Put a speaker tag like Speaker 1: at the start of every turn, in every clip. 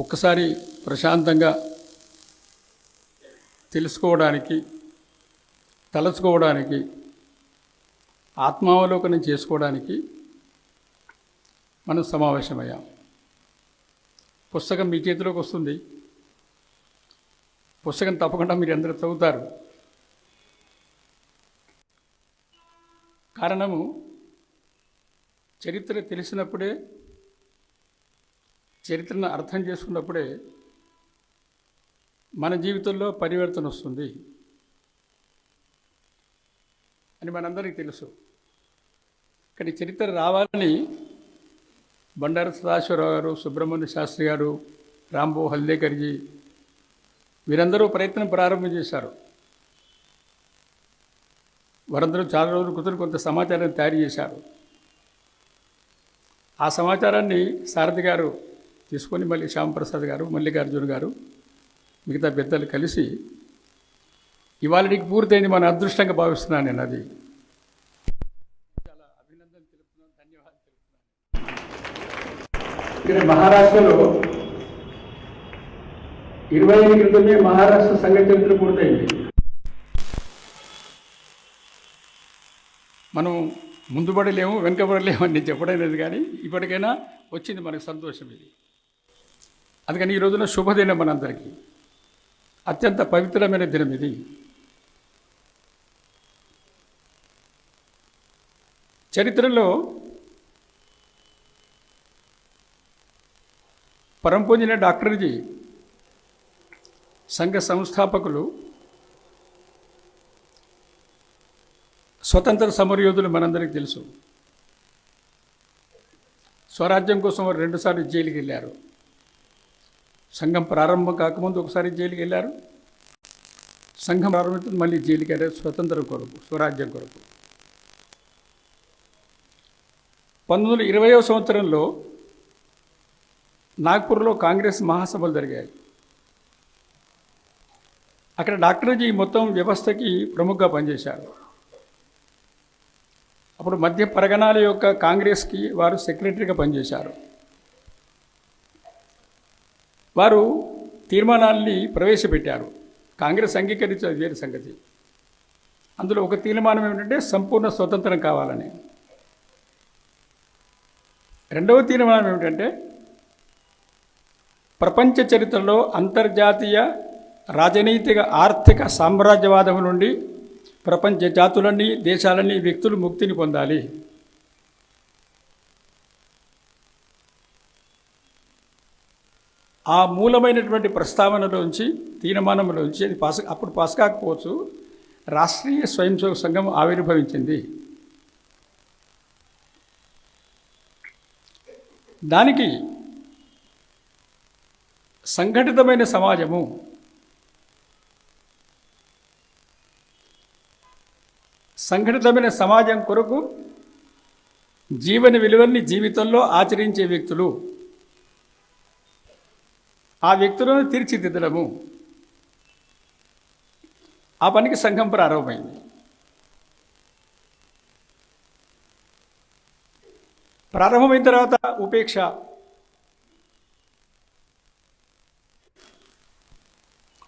Speaker 1: ఒక్కసారి ప్రశాంతంగా తెలుసుకోవడానికి, తలచుకోవడానికి, ఆత్మావలోకనం చేసుకోవడానికి మనం సమావేశమయ్యాం. పుస్తకం మీ చేతిలోకి వస్తుంది. పుస్తకం తప్పకుండా మీరు అందరూ చదువుతారు. కారణము, చరిత్ర తెలిసినప్పుడే, చరిత్రను అర్థం చేసుకున్నప్పుడే మన జీవితంలో పరివర్తన వస్తుంది అని మనందరికీ తెలుసు. కానీ చరిత్ర రావాలని బండారు సదాశివరావు గారు, సుబ్రహ్మణ్య శాస్త్రి గారు, రాంబో హల్దేకర్జీ వీరందరూ ప్రయత్నం ప్రారంభం చేశారు. వారందరూ చాలా రోజుల క్రితం కొంత సమాచారాన్ని తయారు చేశారు. ఆ సమాచారాన్ని సారథి గారు తీసుకొని మళ్ళీ శ్యామప్రసాద్ గారు, మల్లికార్జున గారు, మిగతా పెద్దలు కలిసి ఇవాళ నీకు పూర్తయింది మన అదృష్టంగా భావిస్తున్నాను. నేను అది చాలా అభినందన తెలుపుతున్నాను, ధన్యవాదాలు తెలుపుతున్నాను. ఇక్కడ మహారాష్ట్రలో 20 ఏళ్ళ క్రితమే మహారాష్ట్ర సంఘ చరిత్ర పూర్తయింది. మనం ముందుపడలేము, వెనుకబడలేము అని నేను చెప్పడం లేదు, కానీ ఇప్పటికైనా వచ్చింది మనకు సంతోషం. ఇది అందుకని ఈ రోజున శుభదినం మనందరికీ, అత్యంత పవిత్రమైన దినం ఇది. చరిత్రలో పరంపొందిన డాక్టర్జీ సంఘ సంస్థాపకులు, స్వతంత్ర సమరయోధులు మనందరికీ తెలుసు. స్వరాజ్యం కోసం 2 సార్లు జైలుకి వెళ్ళారు. సంఘం ప్రారంభం కాకముందు ఒకసారి జైలుకి వెళ్ళారు. సంఘం ప్రారంభించి మళ్ళీ జైలుకి వెళ్ళారు, స్వతంత్రం కొరకు, స్వరాజ్యం కొరకు. 1920వ సంవత్సరంలో నాగ్పూర్లో కాంగ్రెస్ మహాసభలు జరిగాయి. అక్కడ డాక్టర్జీ మొత్తం వ్యవస్థకి ప్రముఖంగా పనిచేశారు. అప్పుడు మధ్య పరగణాల యొక్క కాంగ్రెస్కి వారు సెక్రటరీగా పనిచేశారు. వారు తీర్మానాల్ని ప్రవేశపెట్టారు. కాంగ్రెస్ అంగీకరించేది వేరే సంగతి. అందులో ఒక తీర్మానం ఏమిటంటే సంపూర్ణ స్వతంత్రం కావాలని. రెండవ తీర్మానం ఏమిటంటే ప్రపంచ చరిత్రలో అంతర్జాతీయ రాజనైతిక ఆర్థిక సామ్రాజ్యవాదం నుండి ప్రపంచ జాతులన్నీ, దేశాలన్నీ, వ్యక్తులు ముక్తిని పొందాలి. ఆ మూలమైనటువంటి ప్రస్తావనలోంచి, తీర్మానంలోంచి, అది అప్పుడు పాస్ కాకపోవచ్చు, రాష్ట్రీయ స్వయం సేవక సంఘం ఆవిర్భవించింది. దానికి సంఘటితమైన సమాజము, సంఘటితమైన సమాజం కొరకు జీవన విలువల్ని జీవితంలో ఆచరించే వ్యక్తులు, ఆ వ్యక్తులను తీర్చిదిద్దడము, ఆ పనికి సంఘం ప్రారంభమైంది. ప్రారంభమైన తర్వాత ఉపేక్ష,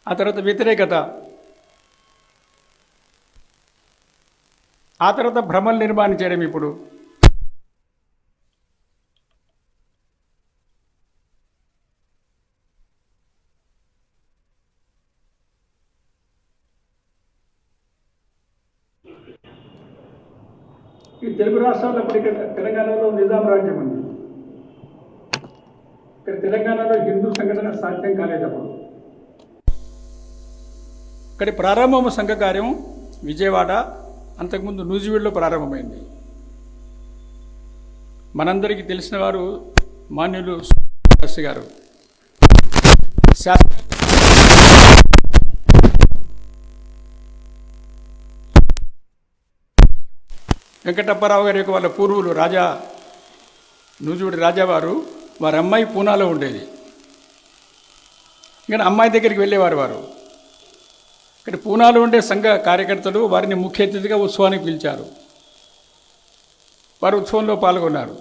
Speaker 1: ఆ తర్వాత వ్యతిరేకత, ఆ తర్వాత భ్రమలు నిర్మాణం చేయడం. ఇప్పుడు ఈ తెలుగు రాష్ట్రాల్లో ఇక్కడ తెలంగాణలో నిజాం రాజ్యం ఉంది. ఇక్కడ తెలంగాణలో హిందూ సంఘటన సాధ్యం కాలేదప్పుడు. ఇక్కడి ప్రారంభం సంఘ కార్యం విజయవాడ, అంతకుముందు నూజివీడులో ప్రారంభమైంది. మనందరికీ తెలిసిన వారు మాన్యులు శాస్త్రి గారు. వెంకటప్పారావు గారి యొక్క వాళ్ళ పూర్వులు రాజా, నూజివీడు రాజావారు, వారి అమ్మాయి పూనాలో ఉండేది. ఇంకా అమ్మాయి దగ్గరికి వెళ్ళేవారు వారు. ఇక్కడ పూనాలో ఉండే సంఘ కార్యకర్తలు వారిని ముఖ్య అతిథిగా ఉత్సవానికి పిలిచారు. వారు ఉత్సవంలో పాల్గొన్నారు.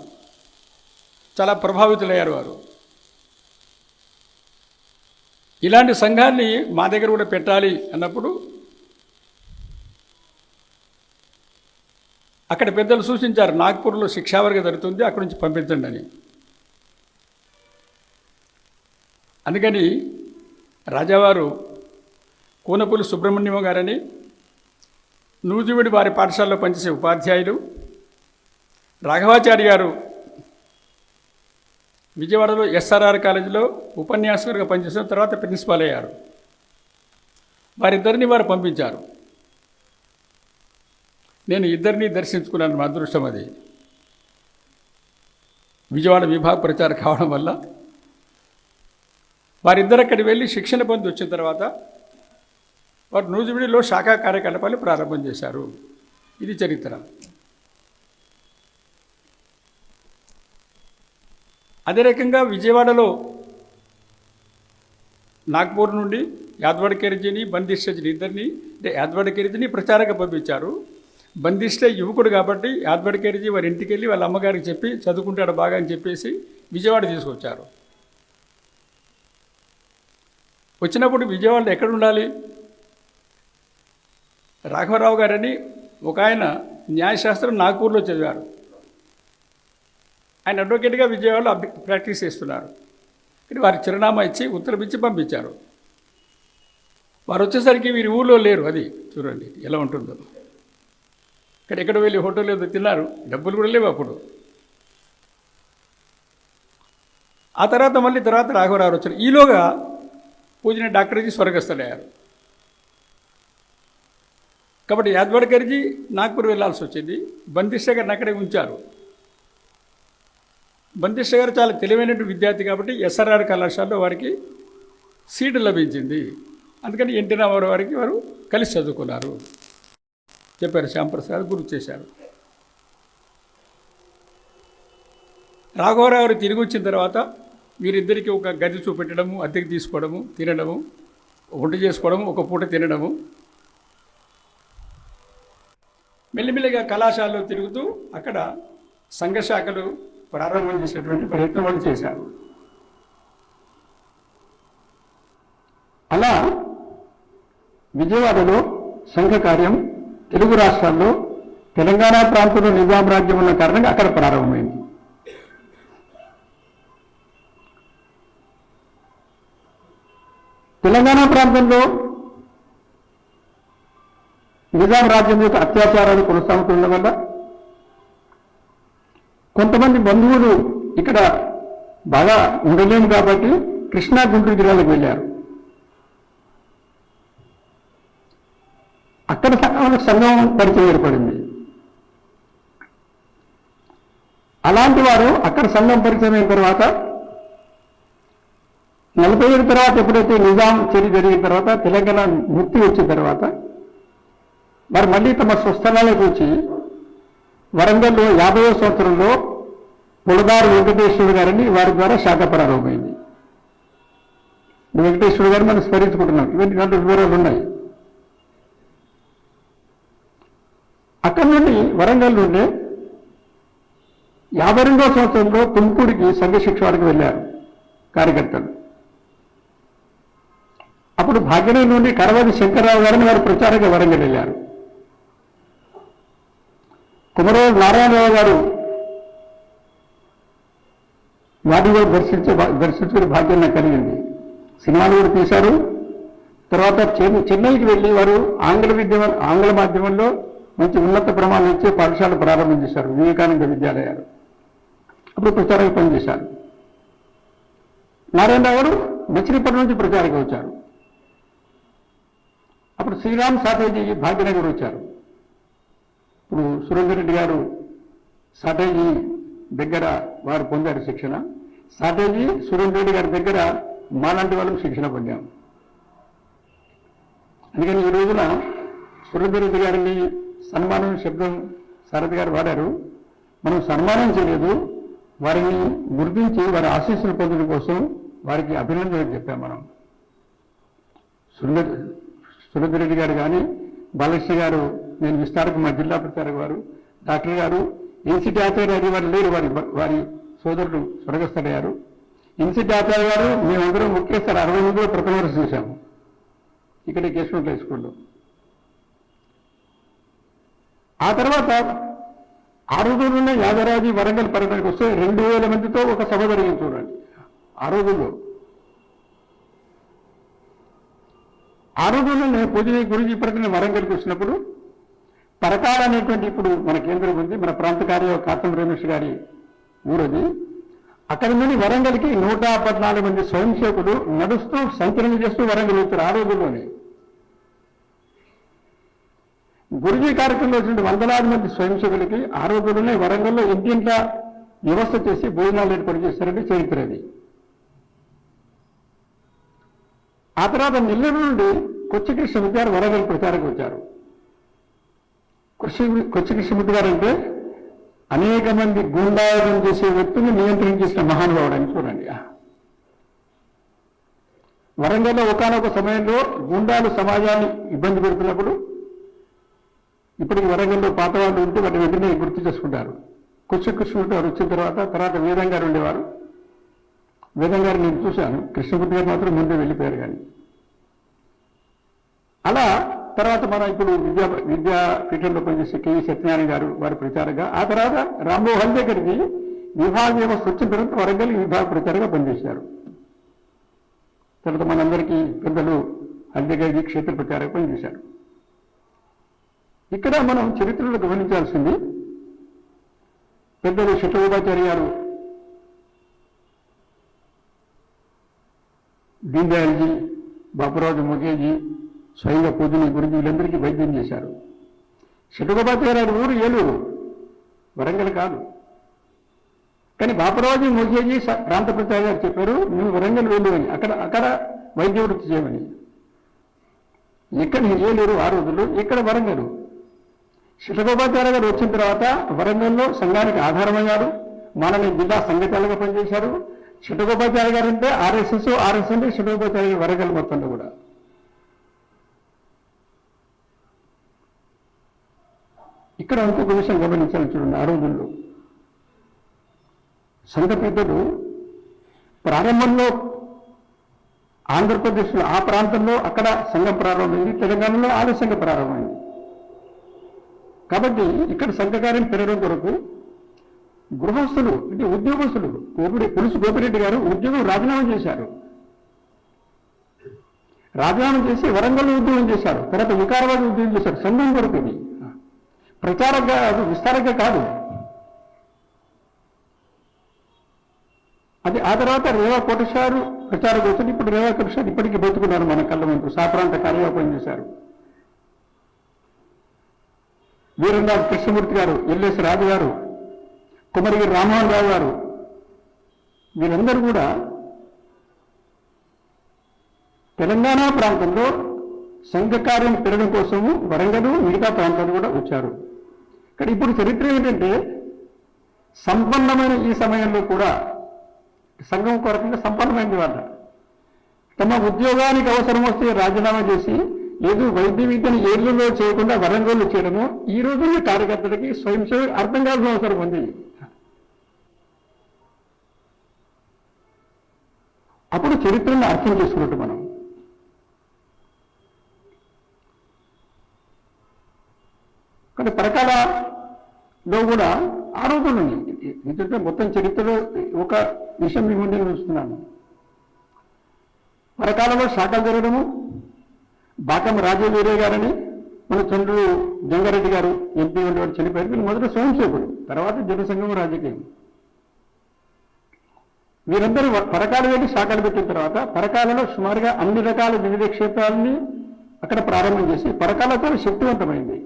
Speaker 1: చాలా ప్రభావితులయ్యారు వారు. ఇలాంటి సంఘాన్ని మా దగ్గర కూడా పెట్టాలి అన్నప్పుడు అక్కడ పెద్దలు సూచించారు, నాగ్పూర్లో శిక్షావర్గ జరుగుతుంది, అక్కడి నుంచి పంపించండి అని. అందుకని రాజావారు కూనపూలి సుబ్రహ్మణ్యం గారని నూజివీడి వారి పాఠశాలలో పనిచేసే ఉపాధ్యాయులు, రాఘవాచారి గారు విజయవాడలో ఎస్ఆర్ఆర్ కాలేజీలో ఉపన్యాసకులుగా పనిచేసిన తర్వాత ప్రిన్సిపాల్ అయ్యారు. వారిద్దరిని వారు పంపించారు. నేను ఇద్దరిని దర్శించుకున్నాను. మా అదృష్టం అది. విజయవాడ విభాగ ప్రచారం కావడం వల్ల వారిద్దరు అక్కడికి వెళ్ళి శిక్షణ పొంది వచ్చిన తర్వాత వారు నూజివీడిలో శాఖా కార్యకలాపాలు ప్రారంభం చేశారు. ఇది చరిత్ర. అదే రకంగా విజయవాడలో నాగ్పూర్ నుండి యాద్వాడకేరిజీని, బందిష్టని ఇద్దరిని, అంటే యాద్వాడకేరిజీని ప్రచారంగా పంపించారు. బందిష్ట యువకుడు కాబట్టి యాద్వాడకేరిజీ వారి ఇంటికి వెళ్ళి వాళ్ళ అమ్మగారికి చెప్పి చదువుకుంటాడు బాగా అని చెప్పేసి విజయవాడ తీసుకొచ్చారు. వచ్చినప్పుడు విజయవాడలో ఎక్కడ ఉండాలి? రాఘవరావు గారని ఒక ఆయన న్యాయశాస్త్రం నాగ్పూర్లో చదివారు. ఆయన అడ్వకేట్గా విజయవాడలో ప్రాక్టీస్ చేస్తున్నారు. కానీ వారి చిరునామా ఇచ్చి ఉత్తరం ఇచ్చి పంపించారు. వారు వచ్చేసరికి వీరి ఊళ్ళో లేరు. అది చూడండి ఎలా ఉంటుందో. ఇక్కడ ఎక్కడ వెళ్ళి హోటల్ ఏదో తిన్నారు, డబ్బులు కూడా లేవు అప్పుడు. ఆ తర్వాత మళ్ళీ రాఘవరావు వచ్చారు. ఈలోగా పూజన డాక్టర్జీ స్వర్గస్థులయ్యారు. కాబట్టి యాద్వాడకర్జీ నాగ్పూర్ వెళ్ళాల్సి వచ్చింది. బందిష్ట గారిని అక్కడే ఉంచారు. బందిష్ట గారు చాలా తెలివైనటువంటి విద్యార్థి కాబట్టి ఎస్ఆర్ఆర్ కళాశాలలో వారికి సీటు లభించింది. అందుకని ఎన్టీ రామారావు వారికి వారు కలిసి చదువుకున్నారు. చెప్పారు శ్యాంప్రసాద్ గుర్తు చేశారు. రాఘవరావు గారు తిరిగి వచ్చిన తర్వాత వీరిద్దరికీ ఒక గది చూపెట్టడము, అద్దెకి తీసుకోవడము, తినడము, వంట చేసుకోవడము, ఒక పూట తినడము, మెల్లిమెల్లిగా కళాశాలలో తిరుగుతూ అక్కడ సంఘశాఖలు ప్రారంభం చేసేటువంటి ప్రయత్నం వాళ్ళు చేశారు. అలా విజయవాడలో సంఘ కార్యం తెలుగు రాష్ట్రాల్లో తెలంగాణ ప్రాంతంలో నిజాం రాజ్యం ఉన్న కారణంగా అక్కడ ప్రారంభమైంది. తెలంగాణ ప్రాంతంలో నిజాం రాజ్యం యొక్క అత్యాచారాలు కొనసాగుతుండడం వల్ల కొంతమంది బంధువులు ఇక్కడ బాగా ఉండలేము కాబట్టి కృష్ణా గుంటూరు జిల్లాలకు వెళ్ళారు. అక్కడ సంఘం పరిచయం ఏర్పడింది. అలాంటి వారు అక్కడ సంఘం పరిచయం అయిన తర్వాత 40 ఏళ్ళ తర్వాత ఎప్పుడైతే నిజాం చర్య జరిగిన తర్వాత తెలంగాణ ముక్తి వచ్చిన తర్వాత వారు మళ్ళీ తమ స్వస్థలాలకు వచ్చి వరంగల్లో 50వ సంవత్సరంలో పులదారు వెంకటేశ్వరుడు గారిని వారి ద్వారా శాఖ ప్రారంభమైంది. వెంకటేశ్వరుడు గారిని మనం స్మరించుకుంటున్నాం. ఇవన్నీ 2 వివరాలు ఉన్నాయి. అక్కడి నుండి వరంగల్ నుండి 52వ సంవత్సరంలో తుమ్కూడికి సంఘ శిక్షణకు వెళ్ళారు కార్యకర్తలు. అప్పుడు భాగ్యనగర్ నుండి కరవది శంకర్రావు గారిని వారు ప్రచారంగా వరంగల్ వెళ్ళారు. కుమరవేలు నారాయణరావు గారు వాటిలో దర్శించుకునే భాగ్యం నాకు కలిగింది. సినిమాలు కూడా తీశారు. తర్వాత చెన్నైకి వెళ్ళి వారు ఆంగ్ల మాధ్యమంలో మంచి ఉన్నత ప్రమాణం ఇచ్చే పాఠశాల ప్రారంభం చేశారు, వివేకానంద విద్యాలయాలు. అప్పుడు ప్రచారంగా పనిచేశారు. నారాయణరావు గారు మచిలీపట్నం నుంచి ప్రచారంగా వచ్చారు. అప్పుడు శ్రీరామ్ సాటేజీ భాగ్యనగర్ వచ్చారు. ఇప్పుడు సురేందర్ రెడ్డి గారు సాటేజీ దగ్గర వారు పొందారు శిక్షణ. సాటేజీ సురేందర్ రెడ్డి గారి దగ్గర మాలాంటి వాళ్ళకు శిక్షణ పొందాం. అందుకని ఈ రోజున సురేందర్ రెడ్డి గారిని సన్మానం శబ్దం సారథి గారు వాడారు. మనం సన్మానం చేయలేదు, వారిని గుర్తించి వారి ఆశీస్సులు పొందడం కోసం వారికి అభినందనలు చెప్పాం. మనం సురేందర్ రెడ్డి గారు కానీ బాలకృష్ణ గారు, నేను విస్తారకు మా జిల్లా ప్రచారక వారు, డాక్టర్ గారు, ఏసీటీ ఆచార్య వారు లేరు, వారి సోదరుడు స్వర్గస్థులయ్యారు.
Speaker 2: ఇన్సిట్ ఆచార్య గారు మేమందరం ఒకేసారి 60 ప్రథమ వరుస చూశాము ఇక్కడ కేశవంత హై స్కూల్లో. ఆ తర్వాత ఆ రోజుల్లోనే యాదరాజు వరంగల్ పర్యటనకు వస్తే 2000 మందితో ఒక సభ జరిగింది చూడండి. ఆ రోజుల్లోనే పూజనీయ గురుజీ పర్యటన వరంగల్కి వచ్చినప్పుడు పరకాల అనేటువంటి ఇప్పుడు మన కేంద్రం ఉంది, మన ప్రాంత కార్య కాతం రమేష్ గారి ఊరది. అక్కడి నుండి వరంగల్కి 114 మంది స్వయం సేవకులు నడుస్తూ సంచలనం చేస్తూ వరంగల్ వచ్చారు. ఆ రోజుల్లోనే గురుజీ కార్యక్రమంలో వచ్చిన వందలాది మంది స్వయం సేవకులకి ఆ రోజుల్లోనే వరంగల్లో ఇంటింట వ్యవస్థ చేసి భోజనాలు ఏర్పాటు చేశారని చరిత్ర అది. ఆ తర్వాత నెల్లూరు నుండి కొచ్చి కృష్ణమూర్తి గారు వరంగల్ ప్రచారకు వచ్చారు. కొచ్చి కృష్ణమూర్తి గారు అంటే అనేక మంది గుండాయుధం చేసే వ్యక్తులను నియంత్రించేసిన మహానుభావుడు అని చూడండి. వరంగల్లో ఒకానొక సమయంలో గుండాలు సమాజాన్ని ఇబ్బంది పెడుతున్నప్పుడు ఇప్పటికి వరంగల్లో పాత వాళ్ళు ఉంటే వాటి వెంటనే గుర్తు చేసుకుంటారు. కొచ్చి కృష్ణమూర్తి గారు వచ్చిన తర్వాత వేదం గారు ఉండేవారు. వేదం గారు నేను చూశాను, కృష్ణమూర్తి గారు మాత్రం ముందే వెళ్ళిపోయారు. కానీ అలా తర్వాత మన ఇప్పుడు విద్యాపీఠంలో పనిచేసే కేవీ సత్యనారాయణ గారు వారి ప్రచారంగా, ఆ తర్వాత రామ్మోహన్ దగ్గరికి విభాగ వ్యవస్థ వచ్చిన తర్వాత వరంగల్ విభాగ ప్రచారంగా పనిచేశారు. తర్వాత మనందరికీ పెద్దలు హల్దగారి క్షేత్ర ప్రచారంగా పనిచేశారు. ఇక్కడ మనం చరిత్రలో గమనించాల్సింది పెద్దలు శతగోపాచారి గారు, దీన్ దయాల్జీ, బాపురాజు ముఖేజీ, స్వయంగా పూజని గురించి వీళ్ళందరికీ వైద్యం చేశారు. శతగోపాచారి గారి ఊరు ఏలూరు, వరంగల్ కాదు. కానీ బాపురాజు ముఖేజీ ప్రాంత ప్రచారి గారు చెప్పారు, నువ్వు వరంగల్ వెళ్ళు అని, అక్కడ వైద్య వృత్తి చేయమని. ఇక్కడ ఏలూరు ఆ రోజుల్లో, ఇక్కడ వరంగల్. శతగోపాచార్య గారు వచ్చిన తర్వాత వరంగల్లో సంఘానికి ఆధారమయ్యారు. మనని జిల్లా సంఘాలుగా పనిచేశారు. శతగోపాచార్య గారు అంటే ఆర్ఎస్ఎస్ అంటే శతగోపాచార్య గారు వరంగల్ మొత్తంలో కూడా. ఇక్కడ ఇంకొక విషయం గమనించాలని చూడండి. ఆ రోజుల్లో సంఘ పెద్దలు ప్రారంభంలో ఆంధ్రప్రదేశ్లో ఆ ప్రాంతంలో అక్కడ సంఘం ప్రారంభమైంది, తెలంగాణలో ఆలస్యంగా ప్రారంభమైంది. కాబట్టి ఇక్కడ సంఘకార్యం పెరగడం కొరకు గృహస్థులు అంటే ఉద్యోగస్తులు పులుసు గోపిరెడ్డి గారు ఉద్యోగం రాజీనామా చేశారు. రాజీనామా చేసి వరంగల్ ఉద్యోగం చేశారు. తర్వాత వికారాబాద్ ఉద్యోగం చేశారు. సంఘం కొరకు ఇది ప్రచారంగా విస్తారంగా కాదు. అది ఆ తర్వాత రేవా కోటేశ్వరు ప్రచారం వచ్చింది. ఇప్పుడు రేవా కోటేశ్వరు ఇప్పటికీ బతుకున్నారు మన కళ్ళ ముందు. సాప్రాంత కార్యవర్పం చేశారు. వీరంరాజు కృష్ణమూర్తి గారు, ఎల్ఎస్ రాజు గారు, కుమరిగిరి రామ్మోహన్ రావు గారు, వీరందరూ కూడా తెలంగాణ ప్రాంతంలో సంఘ కార్యం పెరగడం కోసము వరంగల్ మిగతా ప్రాంతాలు కూడా వచ్చారు. కానీ ఇప్పుడు చరిత్ర ఏమిటంటే సంపన్నమైన ఈ సమయంలో కూడా సంఘం కొరకంగా సంపన్నమైంది వాళ్ళ తమ ఉద్యోగానికి అవసరం వస్తే రాజీనామా చేసి ఏదో వైద్య విద్యను ఏళ్లలో చేయకుండా వరంగల్లో చేయడము ఈ రోజుల్లో కార్యకర్తలకి స్వయం సేవ అర్థం కావాల్సిన అవసరం ఉంది. అప్పుడు చరిత్రను అర్థం చేసుకున్నట్టు మనం. కానీ పరకాలలో కూడా ఆ రోజుల్లోనే ఎందుకంటే మొత్తం చరిత్రలో ఒక విషయం మీ ముందే చూస్తున్నాను. పరకాలలో శాఖలు జరగడము, బాకం రాజేవీరే గారని మన చంద్రుడు జంగారెడ్డి గారు ఎంపీ ఉండేవాడు చనిపోయారు. వీళ్ళు మొదట స్వయం సేవకుడు, తర్వాత జనసంఘం రాజకీయం. వీరందరూ పరకాల వెళ్ళి శాఖలు పెట్టిన తర్వాత పరకాలలో సుమారుగా అన్ని రకాల వివిధ క్షేత్రాలని అక్కడ ప్రారంభం చేసి పరకాలతో శక్తివంతమైంది.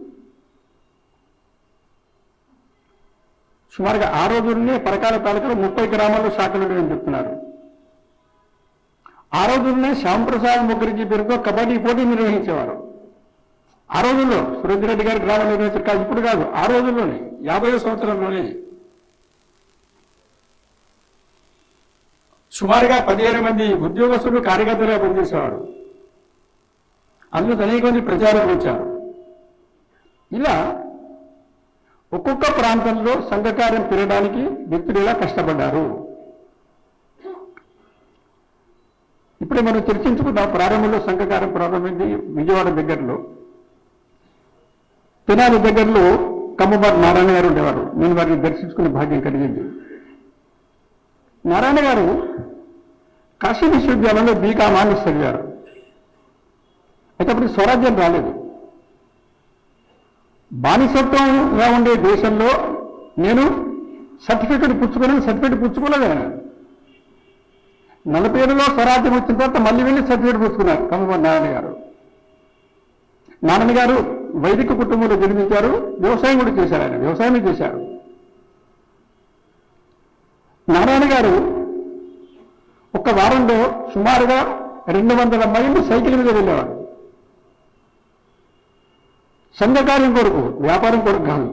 Speaker 2: సుమారుగా ఆ రోజుల్లోనే పరకాల తాలూకాలో 30 గ్రామాల్లో శాఖలు అని చెప్తున్నారు. ఆ రోజుల్లోనే శ్యాంప్రసాద్ ముఖర్జీ పేరుతో కబడ్డీ పోటీ నిర్వహించేవారు. ఆ రోజుల్లో సురేంద్రెడ్డి గారి గ్రామం నిర్వహించారు కాదు, ఇప్పుడు కాదు, ఆ రోజుల్లోనే 50వ సంవత్సరంలోనే సుమారుగా 15 మంది ఉద్యోగస్తులు కార్యకర్తలుగా పనిచేసేవారు. అందులో అనేక మంది ప్రచారం వచ్చారు. ఇలా ఒక్కొక్క ప్రాంతంలో సంఘకార్యం పెరగడానికి వ్యక్తులు ఇలా కష్టపడ్డారు. ఇప్పుడే మనం చర్చించుకున్న ప్రారంభంలో సంఘకారం ప్రారంభమైంది విజయవాడ దగ్గరలో. తెనాలి దగ్గరలో కమ్మబాటి నారాయణ గారు ఉండేవారు. నేను వారిని దర్శించుకునే భాగ్యం కలిగింది. నారాయణ గారు కాశీ విశ్వవిద్యాలయంలో బీకామ్ ఆనర్స్ చదివారు. అయితే అప్పుడు స్వరాజ్యం రాలేదు. బానిసత్వంగా ఉండే దేశంలో నేను సర్టిఫికెట్ పుచ్చుకోలేదు. 47లో స్వరాజ్యం వచ్చిన తర్వాత మళ్ళీ వెళ్ళి సర్టిఫికెట్ పుచ్చుకున్నారు కమ్మబాటి నారాయణ గారు. నారాయణ గారు వైదిక కుటుంబంలో జన్మించారు. వ్యవసాయం కూడా చేశారు. ఆయన వ్యవసాయమే చేశారు. నారాయణ గారు ఒక వారంలో సుమారుగా 200 మైళ్ళు సైకిల్ మీద వెళ్ళేవారు. సంఘకార్యం కొరకు, వ్యాపారం కొరకు కాదు.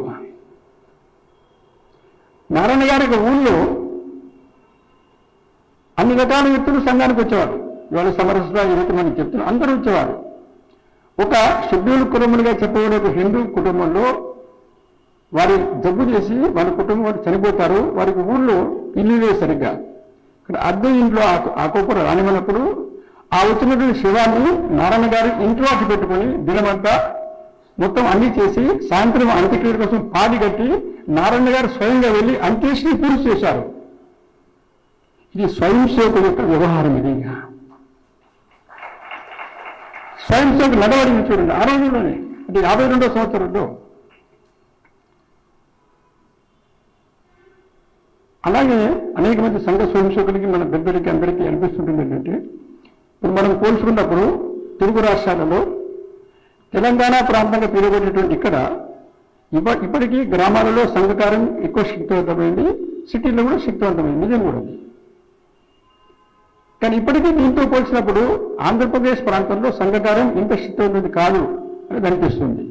Speaker 2: నారాయణ గారి ఊళ్ళో అన్ని రకాల వ్యక్తులు సంఘానికి వచ్చేవారు. ఇవాళ సమరసత ఏదైతే మనం చెప్తున్నాం అందరూ వచ్చేవారు. ఒక షెడ్యూల్ కుటుంబంగా చెప్పబడే ఒక హిందూ కుటుంబంలో వారి జబ్బు చేసి వాళ్ళ కుటుంబం వారు చనిపోతారు. వారికి ఊళ్ళో ఇల్లు లేదు సరిగ్గా. ఇక్కడ అద్దె ఇంట్లో ఆ కుప్ప రానివ్వనప్పుడు ఆ వచ్చినటువంటి శివాన్ని నారాయణ గారు ఇంట్లో అట్టి పెట్టుకొని దినమంతా మొత్తం అన్ని చేసి సాయంత్రం అంత్యక్రియ కోసం పాడి కట్టి నారాయణ గారు స్వయంగా వెళ్ళి అంత్యేష్టిని పూర్తి చేశారు. ఇది స్వయం సేవకుల యొక్క వ్యవహారం. ఇది స్వయం సేవకు నడవడిని చూడండి. ఆ రోజుల్లోనే అంటే 52వ సంవత్సరంలో. అలాగే అనేక మంది సంఘ స్వయం సేవకులకి మన పెద్దలకి అందరికీ అనిపిస్తుంటుంది ఏంటంటే, ఇప్పుడు మనం పోల్చుకున్నప్పుడు తెలుగు రాష్ట్రాలలో తెలంగాణ ప్రాంతంగా పిలువబడేటువంటి ఇక్కడ ఇప్పటికీ గ్రామాలలో సంఘకారం ఎక్కువ శక్తివంతమైంది, సిటీలో కూడా శక్తివంతమైంది. నిజం కూడా అది. కానీ ఇప్పటికీ దీంతో పోల్చినప్పుడు ఆంధ్రప్రదేశ్ ప్రాంతంలో సంఘకారం ఇంత శక్తివంతమైనది కాదు అని అనిపిస్తుంది.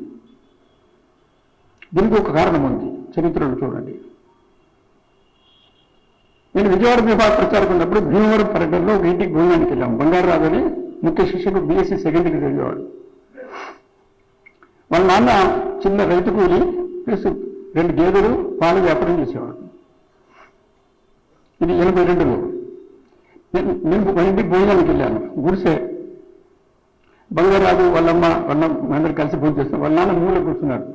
Speaker 2: దీనికి ఒక కారణం ఉంది, చరిత్రలో చూడండి. నేను విజయవాడ విభాగ ప్రచారం ఉన్నప్పుడు భీమవరం పర్యటనలో ఒక ఇంటికి భోజనానికి వెళ్ళాం. బంగారాజు అని ముఖ్య శిష్యుడు బీఎస్సీ సెకండ్ డిగ్రీ చదివేవాడు. వాళ్ళ నాన్న చిన్న రైతు కూలి ప్లస్ 2 గేదెలు పాల వ్యాపారం చేసేవాడు. ఇది 82లో. నేను ఒక ఇంటికి భోజనానికి వెళ్ళాను. గుడిసే బంగారాజు వాళ్ళమ్మ అందరూ కలిసి భోజనం చేస్తాం. వాళ్ళ నాన్న మూల కూర్చున్నాడు.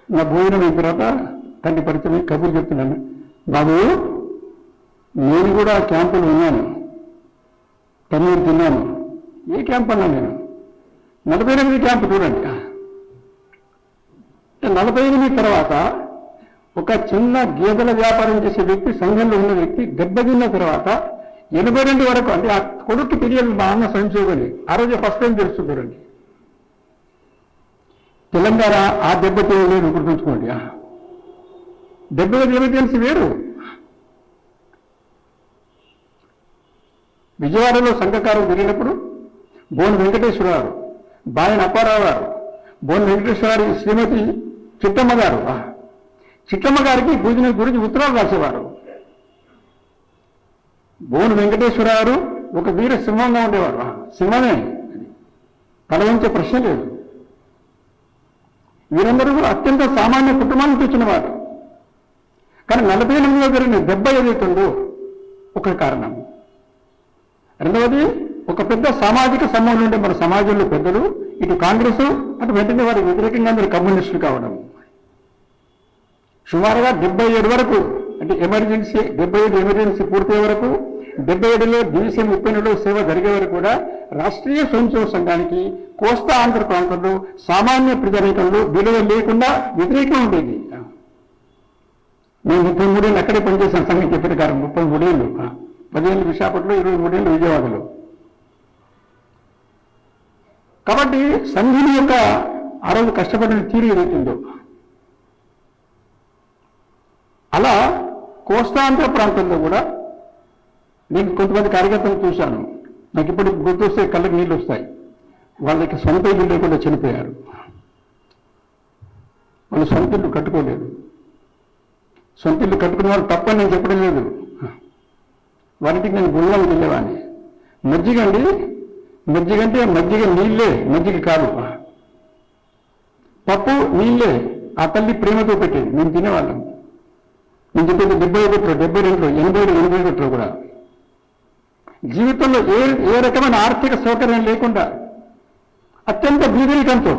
Speaker 2: నా భోజనం అయిన తర్వాత తండ్రి పరిచయం కబుర్లు చెప్తున్నాను. బాబు, నేను కూడా క్యాంపులో ఉన్నాను, తన్నీరు తిన్నాను. ఏ క్యాంప్ అన్నా నేను 48 క్యాంపు చూడండి. 48 తర్వాత ఒక చిన్న గేదెల వ్యాపారం చేసే వ్యక్తి, సంఘంలో ఉన్న వ్యక్తి దెబ్బతిన్న తర్వాత 82 వరకు, అంటే ఆ కొడుకు తెలియదు మా అన్న సంక్షోభని. ఆ రోజే ఫస్ట్ టైం తెలుస్తుంది చూడండి. తెలంగాణ ఆ దెబ్బ తెలియలేదు, గుర్తుంచుకోండి. దెబ్బ తెలిసి వేరు. విజయవాడలో సంఘకారం జరిగినప్పుడు బోన్ వెంకటేశ్వరరావు, బాయన అప్పారావు గారు, బోన్ వెంకటేశ్వరరావు శ్రీమతి చిట్టమ్మ గారు, చిట్టమ్మ గారికి భోజనం గురించి ఉత్తరాలు రాసేవారు. బోన్ వెంకటేశ్వరరావు ఒక వీర సింహంగా ఉండేవారు. సింహమే, తల వంచే ప్రశ్న లేదు. వీరందరూ అత్యంత సామాన్య కుటుంబానికి వచ్చినవారు. కానీ 48లో జరిగిన దెబ్బ ఏదైతుందో ఒక కారణం. రెండవది, ఒక పెద్ద సామాజిక సమూహం ఉండే మన సమాజంలో పెద్దలు, ఇటు కాంగ్రెస్ అటు వెంటనే వారికి వ్యతిరేకంగా అందరూ కమ్యూనిస్టులు కావడం. సుమారుగా 77 వరకు, అంటే 77 ఎమర్జెన్సీ పూర్తయ్యే వరకు, 77లో DCM 30లో సేవ జరిగే వరకు కూడా రాష్ట్రీయ స్వయం సేవక సంఘానికి కోస్తా ఆంధ్ర ప్రాంతంలో సామాన్య ప్రజానీకంలో విలువ లేకుండా వ్యతిరేకంగా ఉండేది. నేను 33 ఏళ్ళు అక్కడే పనిచేశాను. సంఘం చెప్పిన కారణం 33 ఏళ్ళు, 10 ఏళ్ళు విశాఖపట్నంలో, 23 ఏళ్ళు విజయవాడలో. కాబట్టి సంఘుని యొక్క ఆ రోజు కష్టపడిన తీరు ఏదైతుందో, అలా కోస్తాంధ్ర ప్రాంతంలో కూడా నేను కొంతమంది కార్యకర్తలు చూశాను. నాకు ఇప్పటికి గుర్తొస్తే కళ్ళకి నీళ్ళు వస్తాయి. వాళ్ళకి సొంత ఇల్లు లేకుండా చనిపోయారు. వాళ్ళు సొంత ఇల్లు కట్టుకోలేదు. సొంత ఇల్లు కట్టుకునే వాళ్ళు తప్పని నేను చెప్పడం లేదు. వారింటికి నేను గుళ్ళకి వెళ్ళేవాడిని. మజ్జిగ అంటే మజ్జిగ నీళ్ళే, మజ్జిగ కాదు. పప్పు నీళ్ళే, ఆ తల్లి ప్రేమతో పెట్టేది. మేము తినేవాళ్ళం. నేను చెప్పేది 71లో, 82లో, 80లో కూడా. జీవితంలో ఏ రకమైన ఆర్థిక సౌకర్యం లేకుండా అత్యంత బీదరికంతో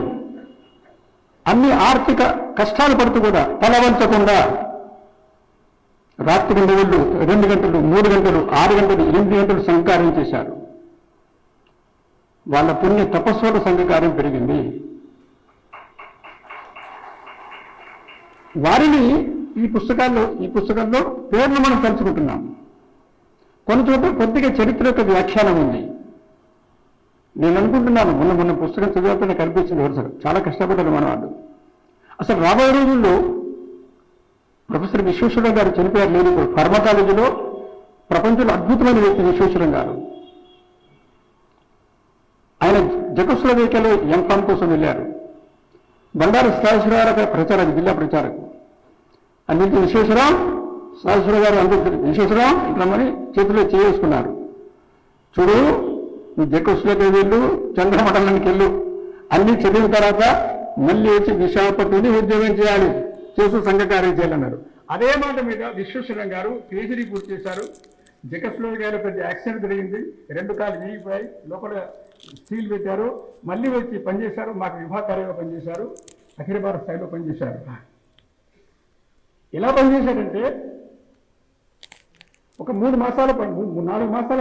Speaker 2: అన్ని ఆర్థిక కష్టాలు పడుతూ కూడా తలవంచకుండా రాత్రి 2 గంటలు 3 గంటలు 6 గంటలు 8 గంటలు సంఘకార్యం చేశారు. వాళ్ళ పుణ్య తపస్సుల సంఘకార్యం పెరిగింది. వారిని ఈ పుస్తకంలో పేర్లు మనం తలుచుకుంటున్నాం. కొన్ని చోట్ల కొద్దిగా చరిత్ర యొక్క వ్యాఖ్యానం ఉంది. నేను అనుకుంటున్నాను మొన్న పుస్తకం చదివితే కనిపించింది వరుసగా చాలా కష్టపడ్డారు మన వాళ్ళు. అసలు రాబోయే రోజుల్లో ప్రొఫెసర్ విశ్వేశ్వరరావు గారు చనిపోయారు లేదు. ఫార్మకాలజీలో ప్రపంచంలో అద్భుతమైన వ్యక్తి విశ్వేశ్వరం గారు. ఆయన జెకోస్లోవేకియాలో ఎంఫామ్ కోసం వెళ్ళారు. బండారు సదాశివరావు ప్రచారక జిల్లా ప్రచారకు అందుకే సదాశివరావు గారు అందరూ విశ్వేశ్వరరావు రమ్మని చేతిలో చేసుకున్నారు. చూడు నువ్వు జెకోస్లోవేకియా వెళ్ళు, చంద్రమండలానికి వెళ్ళు, అన్ని చదివిన తర్వాత మళ్ళీ వచ్చి విశాఖపట్నం ఉద్యోగం చేయాలి, చేస్తూ సంఘకార్యం చేయాలన్నారు. అదే మాట మీద విశ్వేశ్వరం గారు PhD పూర్తి చేశారు. జెకోస్లోవేకియాలో పెద్ద యాక్సిడెంట్ జరిగింది, 2 కాళ్ళు విరిగిపోయి లోపల స్టీల్ పెట్టారు, మళ్ళీ వచ్చి పనిచేశారు. మాకు విభాగకార్యంగా పనిచేశారు, అఖిల భారత స్థాయిలో పనిచేశారు. ఎలా పనిచేశారంటే ఒక 4 మాసాల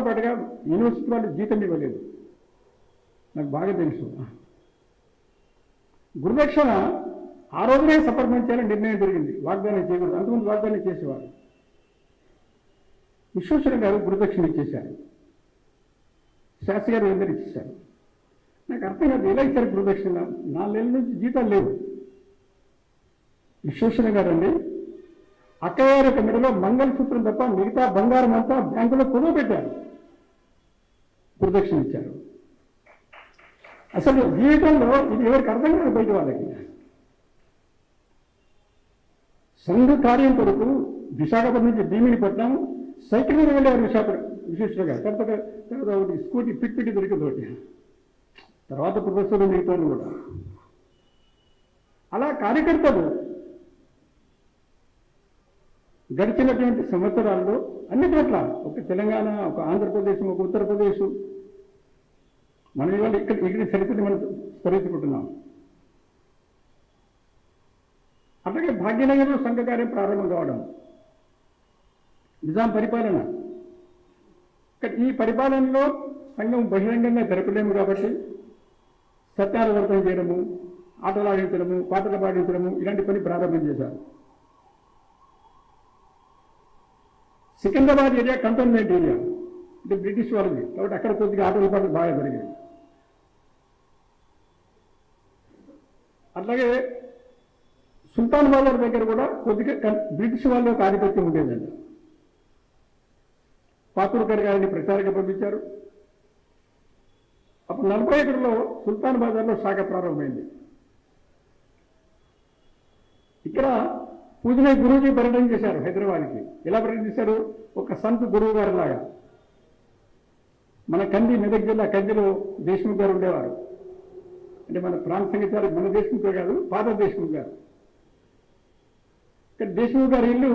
Speaker 2: పాటుగా యూనివర్సిటీ వాళ్ళు జీతం ఇవ్వలేదు. నాకు బాగా తెలుసు. గురుదక్షిణ ఆ రోజునే సపర్మం చేయాలని నిర్ణయం జరిగింది. వాగ్దానం చేయకూడదు, అంతకుముందు వాగ్దానం చేసేవారు. విశ్వేశ్వరం గారు గురుదక్షిణ ఇచ్చేశారు, శాస్త్రి గారు అందరూ ఇచ్చేశారు. నాకు అర్థం కాదు ఎలా ఇచ్చారు గురుదక్షిణ. 4 నెలల నుంచి జీతాలు లేవు. విశ్వేశ్వరం గారు అండి అక్కయ్య యొక్క మెడలో మంగళసూత్రం తప్ప మిగతా బంగారం అంతా బ్యాంకులో కొనుగోలు పెట్టారు, గురుదక్షిణ ఇచ్చారు. అసలు జీవితంలో ఇది ఎవరికి అర్థం కాదు బయట వాళ్ళకి. సంఘ కార్యం కొరకు విశాఖపట్నం నుంచి భీమినిపట్నం సైకిల్ మీద వెళ్ళారు విశ్వేశ్వర గారు. తర్వాత ఒకటి స్కూటీ పిట్టి దొరికింది ఒకటి, తర్వాత ప్రొఫెసర్లు మిగతా కూడా. అలా కార్యకర్తలు గడిచినటువంటి సంవత్సరాల్లో అన్ని చోట్ల, ఒక తెలంగాణ, ఒక ఆంధ్రప్రదేశ్, ఒక ఉత్తరప్రదేశ్, మనం ఇవాళ ఇక్కడ చరిత్రని మనం స్మరించుకుంటున్నాం. అట్లాగే భాగ్యనగరంలో సంఘకార్యం ప్రారంభం కావడం, నిజాం పరిపాలన. ఈ పరిపాలనలో సంఘం బహిరంగంగా జరపలేము కాబట్టి సత్యానువర్తనం చేయడము, ఆటలు ఆడించడము, పాటలు పాడించడము ఇలాంటి పని ప్రారంభం చేశారు. సికింద్రాబాద్ ఏరియా కంటోన్మెంట్ ఏరియా, అంటే బ్రిటిష్ వాళ్ళది కాబట్టి అక్కడ కొద్దిగా ఆటల పాటలు బాగా జరిగాయి. అట్లాగే సుల్తాన్ బాజార్ దగ్గర కూడా కొద్దిగా బ్రిటిష్ వాళ్ళ యొక్క ఆధిపత్యం ఉండేదండి. పాతూర్కర్ గారిని ప్రచారంగా పంపించారు. అప్పుడు 40 ఎకరంలో సుల్తాన్ బాజార్లో శాఖ ప్రారంభమైంది. ఇక్కడ పూజనే గురువుజీ పర్యటన చేశారు హైదరాబాద్కి. ఎలా పర్యటన చేశారు? ఒక సంత్ గురువు గారు లాగా. మన కంది, మెదక్ జిల్లా కందిలో దేశ్ముఖ్ గారు ఉండేవారు. అంటే మన ప్రాంత సంగీతాలు మన దేశ్ముఖ్ కాదు, పాత దేశ్ముఖ్ గారు. ఇక్కడ దేశ్ముఖ్ గారి ఇల్లు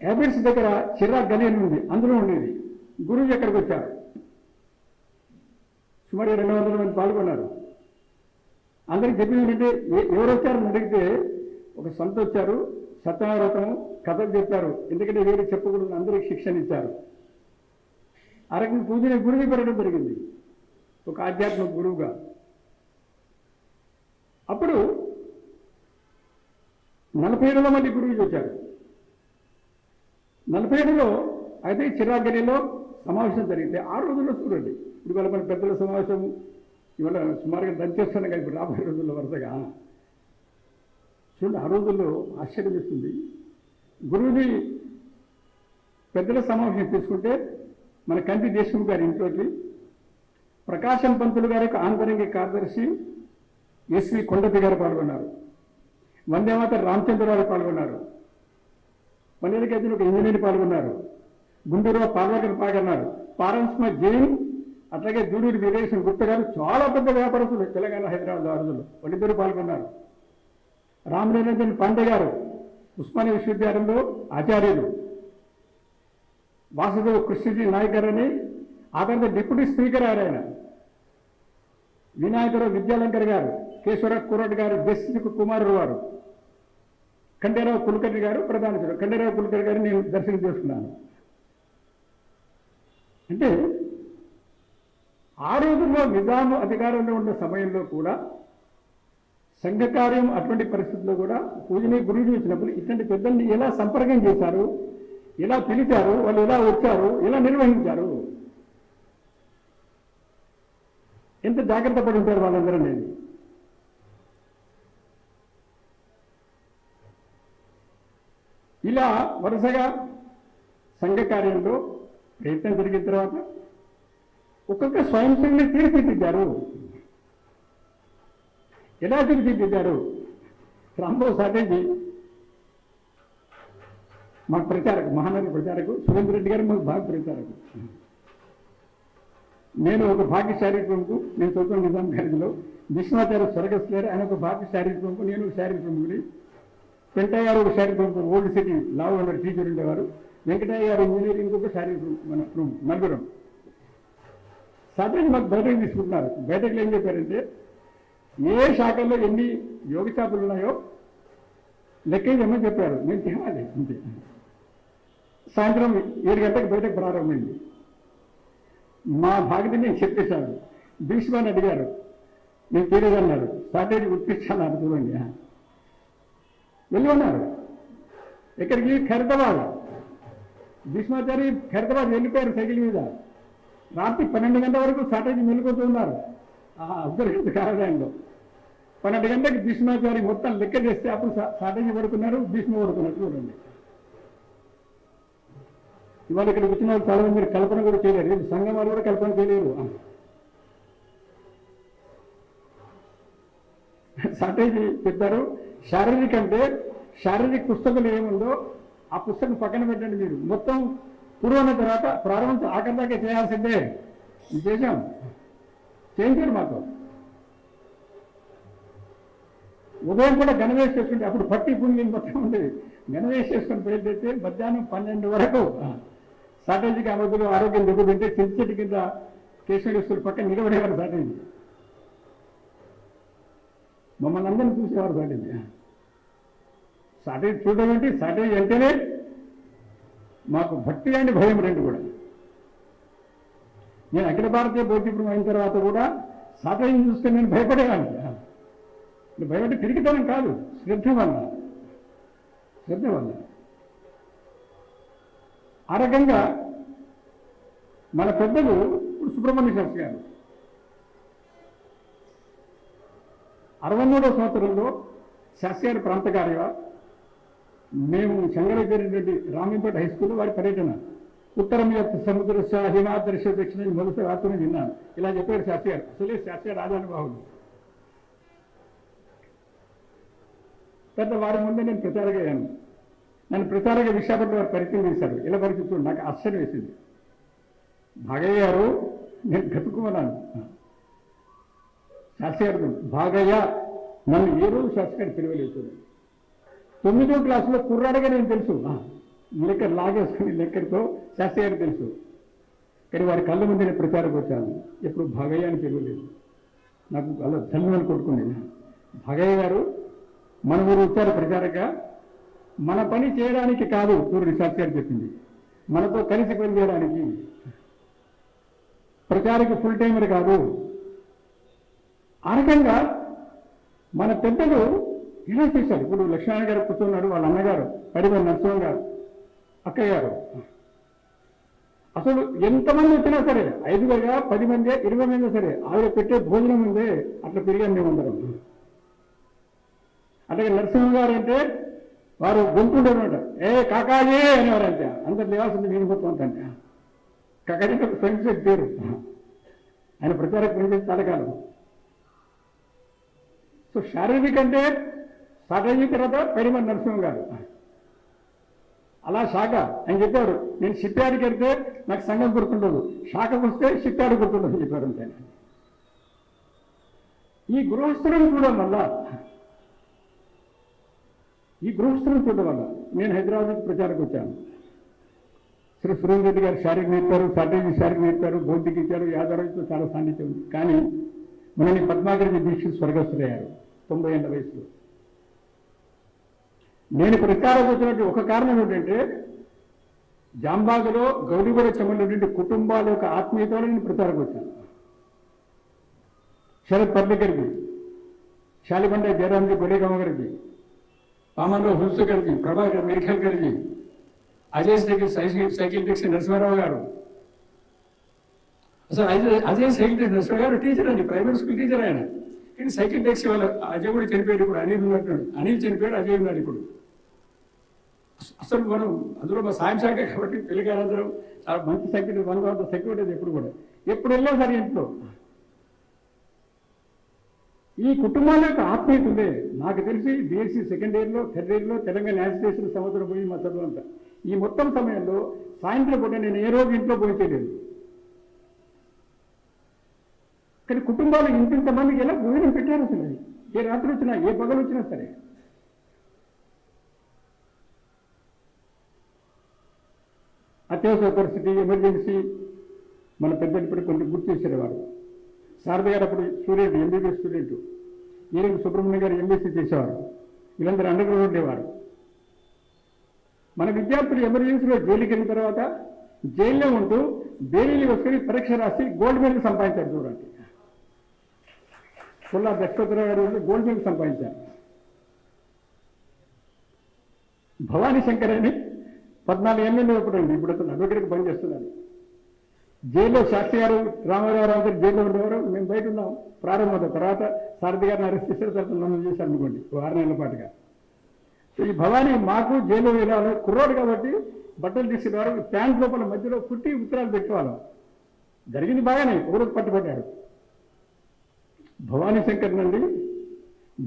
Speaker 2: హ్యాబిట్స్ దగ్గర చిరాగ్ గని అని ఉంది, అందులో ఉండేది. గురువు ఎక్కడికి వచ్చారు. సుమారు 200 మంది పాల్గొన్నారు. అందరికి చెప్పింది ఏంటంటే ఎవరు వచ్చారని అడిగితే ఒక సంత వచ్చారు, సత్యనారాయణ కథలు చెప్పారు. ఎందుకంటే వేరే చెప్పకూడదు, అందరికి శిక్షణ ఇచ్చారు. ఆ రకంగా పూజని గురువు పెరగడం జరిగింది, ఒక ఆధ్యాత్మిక గురువుగా. అప్పుడు 47లో మళ్ళీ గురువుకి వచ్చారు. 47లో అయితే చిరాగనిలో సమావేశం జరిగితే ఆ రోజుల్లో చూడండి, ఇప్పుడు వాళ్ళ మన పెద్దల సమావేశం ఇవాళ సుమారుగా దంచేస్తాను కదా ఇప్పుడు రాబోయే రోజుల్లో వరుసగా చూడండి. ఆ రోజుల్లో ఆశ్చర్యం ఇస్తుంది. గురువుని పెద్దల సమావేశం తీసుకుంటే మన కంటి దేశ్ముఖ్ గారి ఇంట్లోకి ప్రకాశం పంతులు గారి యొక్క ఆంతరంగిక కార్యదర్శి ఎస్వి కొండపి గారు పాల్గొన్నారు. వందేమాత రామచంద్రరావు పాల్గొన్నారు. పన్నెండుకి అయితే ఒక ఇంజనీర్ పాల్గొన్నారు. గుంటూరులో పార్వకర్ పాల్గొన్నారు. పారన్స్మ జైన్, అట్లాగే జూడూరు వీరేశ్వర గుప్త గారు, చాలా పెద్ద వ్యాపారస్తులు తెలంగాణ హైదరాబాద్ రోజుల్లో వాళ్ళిద్దరూ పాల్గొన్నారు. రామనిరంజన్ పాండే గారు ఉస్మానియా విశ్వవిద్యాలయంలో ఆచార్యులు. వాసుదేవ్ కృష్ణజీ నాయక్ గారు అని ఆ తర్వాత డిప్యూటీ స్పీకర్ ఆయన వినాయకరావు విద్యాలంకర్ గారు, కేశవరావు కుర్రట్ గారు, జస్టిస్ కుమారుడు వారు, ఖండేరావు కులకర్ణి గారు ప్రధాన. ఖండేరావు కులకర్ణి గారిని నేను దర్శనం చేసుకున్నాను. అంటే ఆ రోజుల్లో నిజాము అధికారంలో ఉన్న సమయంలో కూడా సంఘ కార్యం అటువంటి పరిస్థితుల్లో కూడా పూజనీయ గురువులు వచ్చినప్పుడు ఇట్లాంటి పెద్దల్ని ఎలా సంపర్కం చేశారు, ఎలా పిలిచారు, వాళ్ళు ఎలా వచ్చారు, ఎలా నిర్వహించారు, ఎంత జాగ్రత్త పడి ఉంటారు వాళ్ళందరూ అనేది. ఇలా వరుసగా సంఘ కార్యంలో ప్రయత్నం జరిగిన తర్వాత ఒక్కొక్క స్వయం సేవని తీర్చిదిద్దారు. ఎలా తీర్చిదిద్దారు? రాంబాబు సాటేజీ మాకు ప్రచారకు, మహానగర ప్రచారకు, సురేంద్ర రెడ్డి గారు మాకు బాగా ప్రచారకు. నేను ఒక భాగ్య శారీరకంకు, నేను చదువుతున్న నిజాం కాలేజీలో విశ్వనాచార్య స్వర్గస్థులు ఆయన ఒక భాగ్య శారీరకంకు, నేను ఒక శారీరకంకుని, వెంకటయ్య గారు ఒక శారీరకంకు, ఓల్డ్ సిటీ లావు అన్నారు టీచర్ ఉండేవారు, వెంకటయ్య గారు ఇంజనీరింగ్ ఒక శారీరకం, మన నలుగురం. సాటర్డే మాకు బయటకు తీసుకుంటున్నారు. బయటకు ఏం చెప్పారంటే ఏ శాఖల్లో ఎన్ని యోగ షాపులు ఉన్నాయో లెక్కేయమని చెప్పారు. నేను తేవాలి అంతే. సాయంత్రం 7 గంటలకు బయటకు ప్రారంభమైంది. మా భాగతి నేను చెప్పేశాను. భీష్మాన్ని అడిగారు, నేను తెలియదన్నారు. సాటర్డే ఉత్పించాను చూడండి. వెళ్ళి ఉన్నారు. ఎక్కడికి? ఖైరతాబాద్. భీష్మాచారి ఖైరతాబాద్ వెళ్ళిపోయారు సైకిల్ మీద. రాత్రి 12 గంటల వరకు సాటర్డే మెలుగుతూ ఉన్నారు. అబ్జర్వేషన్ కార్యాలయంలో 12 గంటలకు భీష్మాచారి మొత్తం లెక్క చేస్తే అప్పుడు సాటర్డే పడుకున్నారు, భీష్మ పడుకున్నారు. చూడండి, ఇవాళ ఇక్కడ వచ్చిన వాళ్ళు చాలా మంది కల్పన కూడా చేయలేరు. సంఘం వాళ్ళు కూడా కల్పన చేయలేరు. సాటర్డే చెప్పారు, శారీరక అంటే శారీరక పుస్తకాలు ఏముందో ఆ పుస్తకం పక్కన పెట్టండి. మీరు మొత్తం పూర్వమైన తర్వాత ప్రారంభం ఆఖరి దాకా చేయాల్సిందే. చేశాం, చేయించారు మాకు. ఉదయం కూడా గణవేష్ చేసుకుంటే అప్పుడు పట్టి పుణ్యం మొత్తం ఉండేది. గణవేష్ చేసుకుని బయలుదేరితే మధ్యాహ్నం 12 వరకు సాటర్జీకి అమదులు ఆరోగ్యం దెబ్బతింటే చెట్టు కింద కేశవేశ్వరుడు పక్కన నిలబడేవారు సాటర్జీ. మమ్మల్ని అందరినీ చూసేవారు సాటర్జీ. సాటర్జీ చూడడం ఏంటి? సాటర్జీ అంటేనే మాకు భక్తి అండి భయం రెండు కూడా. నేను అఖిల భారతీయ బౌద్ధికం అయిన తర్వాత కూడా సాటర్జీని చూస్తే నేను భయపడేవాడిని. భయపడి తిరిగితనం కాదు, శ్రద్ధ వల్ల. ఆ రకంగా మన పెద్దలు ఇప్పుడు సుబ్రహ్మణ్య శాస్త్రి గారు 63వ సంవత్సరంలో శాస్త్రి గారి ప్రాంత కార్య మేము సంగారెడ్డి రామీంపేట హై స్కూల్లో వారి పర్యటన. ఉత్తరం యొక్క సముద్ర హిమాదర్శ దక్షిణ మొదటి రాత్రి విన్నాను. ఇలా చెప్పారు శాస్త్రి గారు. అసలే శాస్త్రి గారు రాజానుభావులు. పెద్ద వారి ముందే నేను ప్రచారంగా అయ్యాను. నన్ను ప్రచారంగా విశాఖపట్నం వారు పరిచయం చేశారు. ఇలా పరిస్థితులు నాకు ఆశ్చర్యం వేసింది. భాగయ్య గారు, నేను గతుకున్నాను. శాస్త్రి గారు భాగయ్య నన్ను ఏ రోజు శాస్త్రి గారు పిలవలేదు. 9వ క్లాసులో కుర్రాడిగా నేను తెలుసు. లెక్కర్ లాగేసుకుని లెక్కర్తో శాస్త్రి గారికి తెలుసు. కానీ వారి కళ్ళ ముందు నేను ప్రచారం వచ్చాను. ఎప్పుడు భాగయ్య అని పిలవలేదు. నాకు అలా తల్లి కొట్టుకునేది. భాగయ్య గారు మన ఊరు వచ్చారు ప్రచారంగా. మన పని చేయడానికి కాదు సూర్యుడు శాస్త్రి గారు చెప్పింది, మనతో కలిసి పని చేయడానికి. ప్రచారకి ఫుల్ టైమర్ కాదు. ఆ రకంగా మన పెద్దలు ఇలా చేశారు. ఇప్పుడు లక్ష్మణ గారు కూర్చున్నాడు, వాళ్ళ అన్నగారు పరిమళ నరసింహ గారు, అక్కయ్య గారు. అసలు ఎంతమంది వచ్చినా సరే 5గా 10 మంది 20 మంది సరే ఆవిడ పెట్టే భోజనం ఉందే అట్లా పెరిగాం మేమందరం. అలాగే నరసింహ గారు అంటే వారు గొంతుండేవాట, ఏ కాకాజీ అనేవారంటే. అందరు నివాసం వినిపోతుంది అంటే కాకాజీ ఫ్రెండ్స్ పేరు. ఆయన ప్రచారకు పనిచేసి తలకాలం. సో శారీరక అంటే సాటర్జీ తర్వాత పరిమళ నరసింహ గారు. అలా శాఖ ఆయన చెప్పారు, నేను షిప్యార్డ్కి వెళ్తే నాకు సంఘం గుర్తుండదు, శాఖకు వస్తే షిప్యార్డ్ గుర్తుండదు అని చెప్పారు. అంతే. ఈ గృహస్థులను చూడడం వల్ల నేను హైదరాబాద్కి ప్రచారకు వచ్చాను. శ్రీ సురేంద్ర రెడ్డి గారు శారీరక నేర్పారు, స్ట్రాటజీ శారీరక నేర్పారు, బౌద్ధిక ఇచ్చారు, యాదవరాజుతో చాలా సాన్నిధ్యం ఉంది. కానీ మనని పద్మాగరి దీక్షిత్ స్వర్గస్థులయ్యారు 90 ఏళ్ల వయసులో. నేను ప్రచారం వచ్చినట్టు ఒక కారణం ఏంటంటే జాంబాగులో గౌరీగూడ చెమ్మల కుటుంబాల యొక్క ఆత్మీయతలో నేను ప్రచారం వచ్చాను. శరత్ పర్లేకర్కి, శాలిబండ జయరాంజీ గొడేగమ్మ గారికి, పామన్రావు హుల్సు గారికి, ప్రభాకర్ మేఘల్ గారికి, అజయ్ సైకిల్ ట్యాక్సీ నరసింహారావు గారు. అసలు అజయ్ సైకిల్ ట్యాక్సీ నరసింహారావు గారు టీచర్ అండి, ప్రైవేట్ స్కూల్ టీచర్ ఆయన. కానీ సైకిల్ ట్యాక్సీ వాళ్ళ అజయ్ కూడా చనిపోయాడు, ఇప్పుడు అనిల్ ఉన్నట్టున్నాడు. అనిల్ చనిపోయాడు, అజయ్ ఉన్నాడు ఇప్పుడు. అసలు మనం అందులో మా సాయం శాఖ కాబట్టి పిల్లగారందరం చాలా మంచి security, one of the security ఎప్పుడు కూడా ఎప్పుడు వెళ్ళాం సార్ ఇంట్లో. ఈ కుటుంబాల యొక్క ఆత్మీయత ఉందే. నాకు తెలిసి బీఎస్సీ సెకండ్ ఇయర్లో, థర్డ్ ఇయర్లో తెలంగాణ యాజిటేషన్ సంవత్సరం పోయి మా చదువు అంతా. ఈ మొత్తం సమయంలో సాయంత్రం పూట నేను ఏ రోజు ఇంట్లో పోయి చేయలేదు. కానీ కుటుంబాలు ఇంతమందికి ఎలా భోజనం పెట్టారు అసలు. ఏ రాత్రి వచ్చినా, ఏ పగలు వచ్చినా సరే. అత్యవసర పరిస్థితి, ఎమర్జెన్సీ మన పెద్దలు ఇప్పుడు కొంచెం గుర్తు చేసేవారు. శారద గారు అప్పుడు స్టూడెంట్, ఎంబీబీఎస్ స్టూడెంట్. ఈయన సుబ్రహ్మణ్య గారు ఎంబీసీ చేసేవారు. వీళ్ళందరూ అండర్ ఉండేవారు. మన విద్యార్థులు ఎమర్జెన్సీలో జైలుకి వెళ్ళిన తర్వాత జైల్లో ఉంటూ బెయిలీ వస్తుని పరీక్ష రాసి గోల్డ్ మెడల్ సంపాదించారు. చూడండి, పుల్లా దశరథరావు గారు గోల్డ్ మెడల్ సంపాదించారు. భవానీ శంకర్ అని 14 ఏళ్ళలో ఎప్పుడండి, ఇప్పుడు అతను అడ్వకేట్కి పనిచేస్తున్నారు. జైల్లో శాస్త్రి గారు, రామారావు గారు జైల్లో ఉండేవారు. మేము బయట ఉన్నాం ప్రారంభం. తర్వాత సారథి గారిని అరెస్ట్ చేశారు, తర్వాత నన్ను చేశారు అనుకోండి 6 నెలల పాటుగా. సో ఈ భవానీ మాకు జైల్లో వెళ్ళాలి, కుర్రోడు కాబట్టి బట్టలు తీసుకునేవారు, ప్యాంట్ లోపల మధ్యలో కుట్టి ఉత్తరాలు పెట్టేవాళ్ళం. జరిగింది బాగానే, ఊరికి పట్టుబడ్డారు. భవానీ శంకర్ నుండి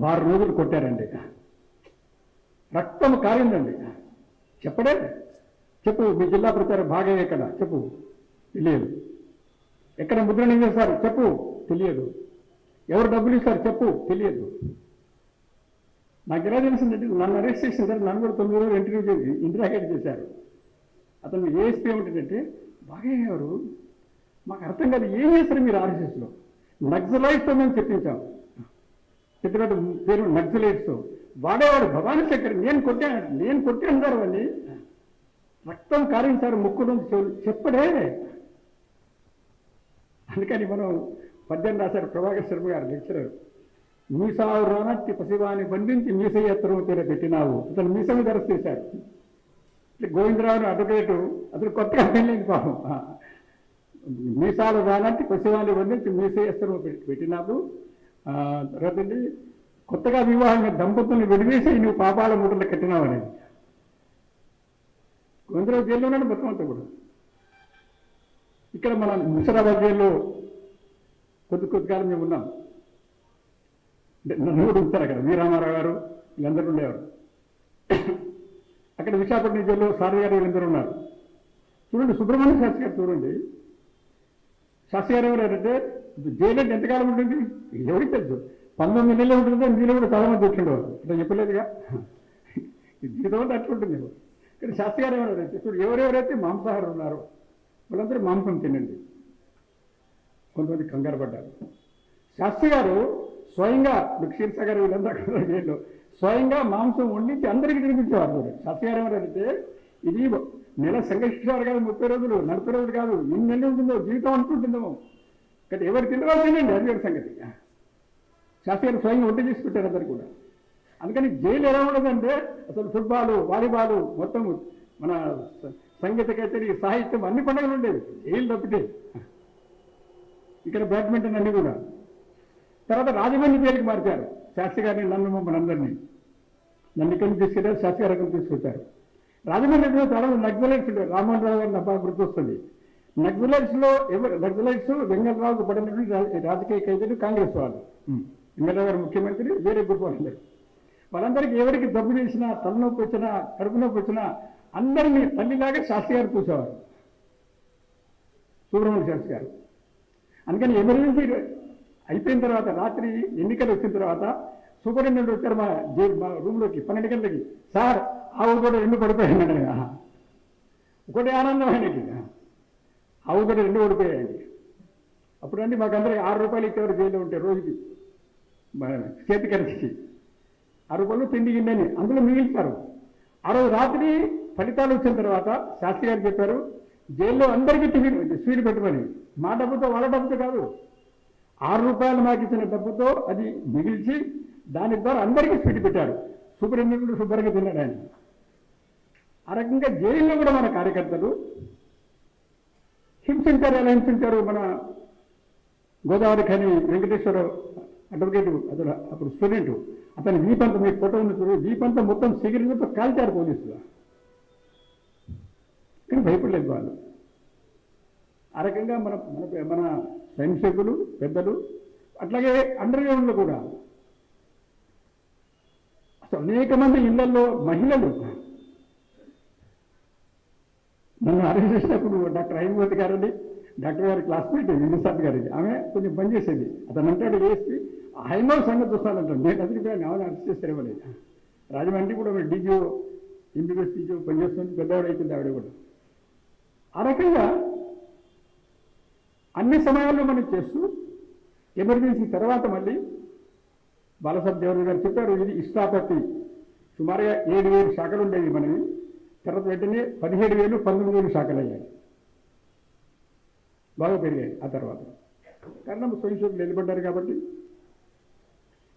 Speaker 2: 6 రోజులు కొట్టారండి. రక్తం కారిందండి. చెప్పడే, చెప్పు మీ జిల్లా ప్రచారం బాగా ఎక్కడ చెప్పు, తెలియదు. ఎక్కడ ముద్రణ చేస్తారు చెప్పు, తెలియదు. ఎవరు డబ్బులు ఇస్తారు చెప్పు, తెలియదు. నాకు ఎలా తెలిసిందంటే నన్ను అరెస్ట్ చేసిన తర్వాత నన్ను కూడా 9 రోజులు ఇంటరాగేట్ చేశారు. అతను ఏఎస్పీ ఏమిటంటే బాగా ఎవరు మాకు అర్థం కాదు, ఏం చేస్తారు మీరు ఆర్ఎస్ఎస్లో? నక్సలైట్స్తో మేము చెప్పించాం. చెప్పినట్టు పేరు నక్సలైట్స్తో వాడేవాడు భవానీ శంకర్. నేను కొట్టాను సార్ అని రక్తం కారించారు ముక్కు నుంచి చెప్పడే. అందుకని మనం పద్యం రాశారు ప్రభాకర్ శర్మ గారు లెక్చరర్. మీసావు రానట్టి పసివాని బంధించి మీస ఎత్తరం తీర పెట్టినావు. అతను మీస మీద అరెస్ట్ చేశారు. గోవిందరావు అడ్వకేటు, అతను కొత్తగా వెళ్ళింది పాపం. మీసాలు రానట్టి పసివాని బంధించి మీస ఎత్తరం పెట్టినావు. తర్వాత కొత్తగా వివాహంగా దంపతుల్ని విడివేసి నువ్వు పాపాల మూటలు కట్టినావు అనేది. గోవిందరావు జైల్లో ఉన్నాడు మొత్తం అంతా కూడా. ఇక్కడ మన ముషరాబాద్ జైల్లో కొద్ది కాలం మేము ఉన్నాం. నన్ను కూడా ఉంటారు అక్కడ. వీరామారావు గారు వీళ్ళందరూ ఉండేవారు. అక్కడ విశాఖపట్నం జైల్లో సారథి గారు వీళ్ళందరూ ఉన్నారు. చూడండి, సుబ్రహ్మణ్య శాస్త్రి గారు చూడండి. శాస్త్రి గారు ఎవరంటే జైలు అంటే ఎంతకాలం ఉంటుంది ఎవరికి తెలుసు. 19 నెలలు ఉంటుంది. మీలో కూడా చాలా మంది వచ్చిండేవారు. ఇట్లా చెప్పలేదుగా, జీవితం అంటే అట్లుంటుంది. కానీ శాస్త్రి గారు ఎవరైతే చూడు, ఎవరెవరైతే మాంసాహారం ఉన్నారో వాళ్ళందరూ మాంసం తినండి. కొంతమంది కంగారు పడ్డారు. శాస్త్రి గారు స్వయంగా క్షీరసాగర్ గారు వీళ్ళందరూ జైల్లో స్వయంగా మాంసం వండించి అందరికీ తినిపించేవారు. శాస్త్రి గారు ఎవరైతే ఇది నెల సంఘర్షించేవారు కాదు, 30 రోజులు 40 రోజులు కాదు, ఎన్ని నెలలు ఉంటుందో జీవితం అనుకుంటుందేమో. కానీ ఎవరు తినవాళ్ళు తినండి, అది వేరే సంగతి. శాస్త్రి గారు స్వయంగా వంట చేసి పెట్టారు అందరు కూడా. అందుకని జైలు ఎలా ఉండదంటే అసలు ఫుట్బాల్, వాలీబాల్, మొత్తం మన సంగీత కచేరీ, సాహిత్యం అన్ని పండుగలు ఉండేవి. జైలు తప్పితే ఇక్కడ బ్యాడ్మింటన్ అన్ని కూడా. తర్వాత రాజమండ్రి జైలుకి మార్చారు శాస్త్రి గారిని, మమ్మల్ని అందరినీ. నన్ను ఇక్కడి నుంచి తీసుకెళ్ళారు, శాస్త్రి గారు తీసుకొచ్చారు. రాజమండ్రిలో చాలా మంది నక్సలైట్స్ ఉండేవారు. రామ్మోహన్ రావు గారిని బాగా గుర్తొస్తుంది. నక్సలైట్స్లో నక్సలైట్స్ వెంగళరావుకు పడినటువంటి రాజకీయ ఖైదీలు కాంగ్రెస్ వాళ్ళు. వెంగళరావు గారు ముఖ్యమంత్రి, వేరే గ్రూప్ వాళ్ళందరూ. వాళ్ళందరికీ ఎవరికి జబ్బు చేసినా, తలనొప్పి వచ్చినా, కడుపు నొప్పి వచ్చినా అందరినీ తల్లిలాగా శాస్త్రి గారు చూసేవారు, సుబ్రహ్మణ్య శాస్త్రి గారు. అందుకని ఎమర్జెన్సీ అయిపోయిన తర్వాత రాత్రి ఎన్నికలు వచ్చిన తర్వాత సూపరింటెండెంట్ వచ్చారు మా రూమ్లోకి 12 గంటలకి. సార్ ఆ ఊరు కూడా 2 పడిపోయాను. ఒకటి ఆనందం ఆయనకి, ఒకటి 2 ఓడిపోయాయండి. అప్పుడండి మాకందరికి 6 రూపాయలు ఇచ్చేవారు జైల్లో ఉంటే రోజుకి చేతి ఖర్చుకి 6 రూపాయలు తిండి గిన్నెని అందులో మిగిలిస్తారు. ఆ రోజు రాత్రి ఫలితాలు వచ్చిన తర్వాత శాస్త్రి గారు చెప్పారు, జైల్లో అందరికీ టిఫిన్ స్వీట్ పెట్టమని. మా డబ్బుతో వాళ్ళ డబ్బుతో కాదు, 6 రూపాయలు మాకు ఇచ్చిన డబ్బుతో అది మిగిల్చి దాని ద్వారా అందరికీ స్వీట్ పెట్టారు. సూపరింటెండెంట్ శుభ్రంగా తిన్నాడు ఆయన. ఆ రకంగా జైల్లో కూడా మన కార్యకర్తలు హింసించారు. ఎలా హింసించారు? మన గోదావరి ఖని వెంకటేశ్వర అడ్వకేట్ అతను అప్పుడు స్టూడెంట్, అతని వీపంతా మీకు ఫోటో ఉంది చూడు, వీపంతా మొత్తం సిగరెట్లతో కాల్చారు పోలీసులు. కానీ భయపడలేదు వాళ్ళు. ఆ రకంగా మన మన మన స్వయం సేవకులు పెద్దలు, అట్లాగే అండర్ గ్రౌండ్లో కూడా అసలు అనేక మంది ఇళ్లలో మహిళలు నన్ను అరెస్ట్ చేసినప్పుడు డాక్టర్ అహిమవతి గారని డాక్టర్ గారి క్లాస్మేట్ విజయసాద్ గారికి, ఆమె కొంచెం పనిచేసేది. అతను అంటాడు వేసి హైమవ సంగతి చూస్తానంటాడు. నేను అతనిపోయాను, ఆమె అరెస్ట్ చేసేవాలేదు. రాజమండ్రి కూడా డీజీఓ ఎంబీబీఎస్ డీజీఓ పనిచేస్తుంది, పెద్దవాడు అయిపోయింది ఆవిడ కూడా. ఆ రకంగా అన్ని సమయాల్లో మనం చేస్తూ ఎమర్జెన్సీ తర్వాత మళ్ళీ బాలసాహెబ్ దేవర్ గారు చెప్పారు, ఇది ఇష్టాపత్తి సుమారుగా 7,000 శాఖలు ఉండేవి మనవి. తర్వాత వెంటనే 17,000 19,000 శాఖలు అయ్యాయి, బాగా పెరిగాయి. ఆ తర్వాత కారణం స్వయం సేవకులు నిలబడ్డారు కాబట్టి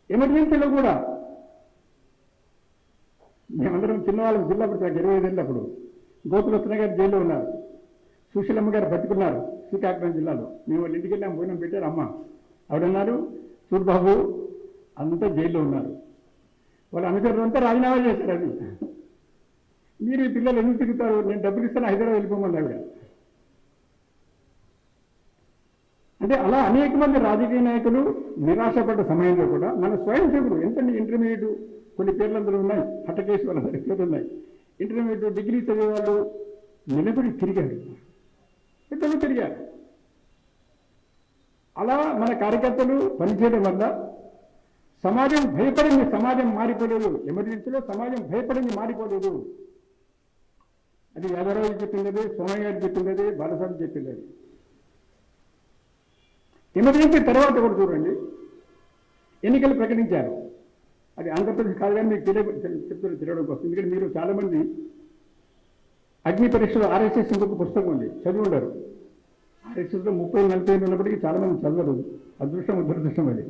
Speaker 2: ఎమర్జెన్సీలో కూడా మేమందరం చిన్నవాళ్ళం. జిల్లా ప్రతి 25 ఏళ్ళు అప్పుడు గోతులు వస్తున్న గారు జైల్లో ఉన్నారు, సుశీలమ్మ గారు బతుకున్నారు శ్రీకాకుళం జిల్లాలో. మేము వాళ్ళ ఇంటికి వెళ్ళాం, భోజనం పెట్టారు. అమ్మ ఆవిడన్నారు, చూడుబాబు అంతా జైల్లో ఉన్నారు, వాళ్ళ అనుచరులంతా రాజీనామా చేశారు. అది మీరు ఈ పిల్లలు ఎందుకు తిరుగుతారు, నేను డబ్బులు ఇస్తాను హైదరాబాద్ వెళ్ళిపోమని ఆవిడ. అంటే అలా అనేక మంది రాజకీయ నాయకులు నిరాశపడ్డ సమయంలో కూడా మన స్వయం సేవకులు ఎంతండి, ఇంటర్మీడియట్ కొన్ని పేర్లందరూ ఉన్నాయి, హఠకేసి వాళ్ళందరి పేర్లు ఉన్నాయి. ఇంటర్మీడియట్ డిగ్రీ చదివే వాళ్ళు నిలబడి తిరిగారు, పెద్దలు తిరిగారు. అలా మన కార్యకర్తలు పనిచేయడం వల్ల సమాజం భయపడింది, సమాజం మారిపోలేదు. ఎమర్జెన్సీలో సమాజం భయపడింది, మారిపోలేదు. అది యాదవరావు చెప్పింది, సోమయ్య గారు చెప్పింది, బాలసాహెబ్ చెప్పింది. ఎమర్జెన్సీ తర్వాత కూడా చూడండి, ఎన్నికలు ప్రకటించారు. అది ఆంధ్రప్రదేశ్ కాదు కానీ మీకు చెప్తున్న తిరగడం కోసం. ఎందుకంటే మీరు చాలామంది అగ్ని పరీక్షలో ఆర్ఎస్ఎస్ ఇంకొక పుస్తకం ఉంది, చదివి ఉండరు. ఆర్ఎస్ఎస్లో 30-40 ఏళ్ళు ఉన్నప్పటికీ చాలామంది చదవరు. అదృష్టం దురదృష్టం అది.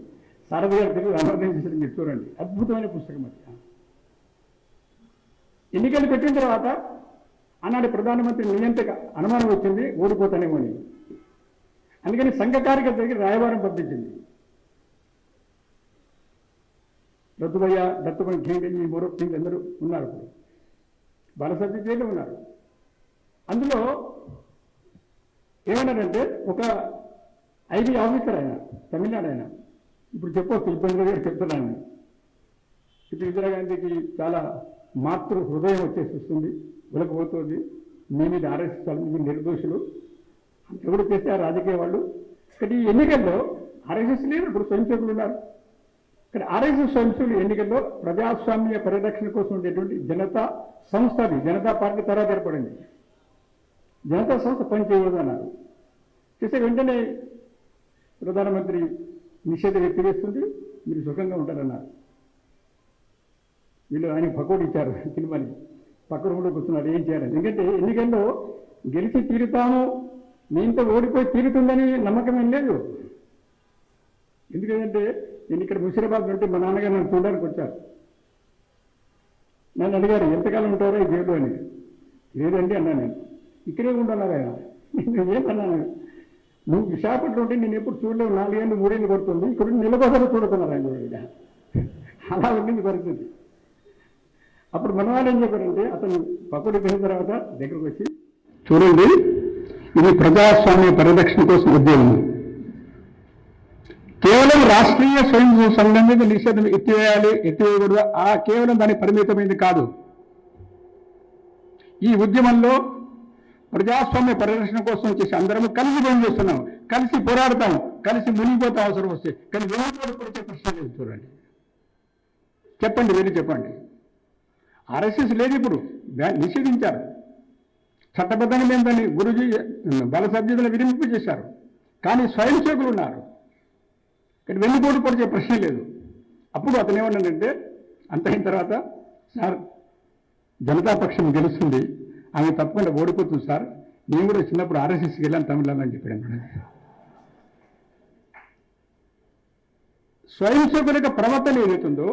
Speaker 2: సారథి గారు తెలుగు అనువాదం చేసిన మీరు చూడండి, అద్భుతమైన పుస్తకం అది. ఎన్నికలు పెట్టిన తర్వాత ఆనాడు ప్రధానమంత్రి నియంత్రక అనుమానం వచ్చింది, ఓడిపోతానేమో అని. అందుకని సంఘ కార్యకర్తలకి రాయబారం పంపించింది. రద్దుబయ్య, దత్తుబయ్య, ఖేంగల్, ఈ మరో అందరూ ఉన్నారు. ఇప్పుడు బాలసత్య జైలు ఉన్నారు. అందులో ఏమన్నారంటే, ఒక ఐబీ ఆఫీసర్ ఆయన, తమిళనాడు ఆయన, ఇప్పుడు చెప్పొచ్చు, ఇబ్బంది గారు చెప్తున్నాను. ఇప్పుడు ఇందిరాగాంధీకి చాలా మాతృ హృదయం వచ్చేసి వస్తుంది, ఉలకపోతుంది. మీ మీద ఆర్ఎస్ఎస్ మీరు నిర్దోషులు ఎవరు చేస్తే ఆ రాజకీయ వాళ్ళు. ఇక్కడ ఈ ఎన్నికల్లో ఆర్ఎస్ఎస్ లేదు, ఇప్పుడు స్వయం సేవకులు ఉన్నారు. ఇక్కడ ఆర్ఎస్ఎస్ స్వయం సేవకులు ఎన్నికల్లో ప్రజాస్వామ్య పరిరక్షణ కోసం ఉండేటువంటి జనతా సంస్థ, అది జనతా పార్టీ తర్వాత ఏర్పడింది. జనతా సంస్థ పనిచేయదు అన్నారు. చేసే వెంటనే ప్రధానమంత్రి నిషేధం ఎత్తివేస్తుంది, మీరు సుఖంగా ఉంటారన్నారు. వీళ్ళు ఆయన పకోడు ఇచ్చారు సినిమాని, పక్క రూమ్లో కూర్చున్నారు, ఏం చేయాలి. ఎందుకంటే ఎన్నికల్లో గెలిచి తీరుతాము, మీతో ఓడిపోయి తీరుతుందని నమ్మకం ఏం లేదు. ఎందుకంటే నేను ఇక్కడ ముషిరాబాద్ ఉంటే మా నాన్నగారు నన్ను చూడడానికి వచ్చారు. నన్ను అడిగారు, ఎంతకాలం ఉంటారో ఈ జైలు అని. లేదండి అన్నా, నేను ఇక్కడే ఉంటున్నారు ఆయన. నేను ఏమన్నాను, నువ్వు విశాఖపట్నం ఉంటే నేను ఎప్పుడు చూడలేవు, 4 ఏళ్ళు 3 ఏళ్ళు కొడుతుంది, ఇక్కడ నిలబడతారో చూడుతున్నారు ఆయన. అలా ఉండింది పరిస్థితి. అప్పుడు మన వాళ్ళు ఏం చెప్పారంటే, అతను పక్కడికి వెళ్ళిన తర్వాత దగ్గరకు వచ్చి, చూడండి ఇది ప్రజాస్వామ్య పరిరక్షణ కోసం ఉద్యమం, కేవలం రాష్ట్రీయ స్వయం సంఘం మీద నిషేధం ఎత్తివేయకూడదు, కేవలం దానికి పరిమితమైంది కాదు. ఈ ఉద్యమంలో ప్రజాస్వామ్య పరిరక్షణ కోసం చేసి అందరము కలిసి పనిచేస్తున్నాం, కలిసి పోరాడతాం, కలిసి మునిగిపోతాం అవసరం వస్తే. కానీ వినోదపడితే ప్రశ్న లేదు. చూడండి, చెప్పండి, వెళ్ళి చెప్పండి. ఆర్ఎస్ఎస్ లేదు, ఇప్పుడు నిషేధించారు. చట్టబద్ధంగా మేము దాన్ని గురుజీ బల సభ్యులను విరింపు చేశారు. కానీ స్వయం సేవకులు ఉన్నారు, కానీ వెన్నుపోటు పొడిచే ప్రశ్న లేదు. అప్పుడు అతను ఏమన్నాడంటే, అంత అయిన తర్వాత, సార్ జనతాపక్షం గెలుస్తుంది, ఆమె తప్పకుండా ఓడిపోతుంది సార్, నేను కూడా చిన్నప్పుడు ఆర్ఎస్ఎస్కి వెళ్ళాను తమిళనాడు అని చెప్పాడు. స్వయం సేవకుల యొక్క ప్రవర్తన ఏదైతుందో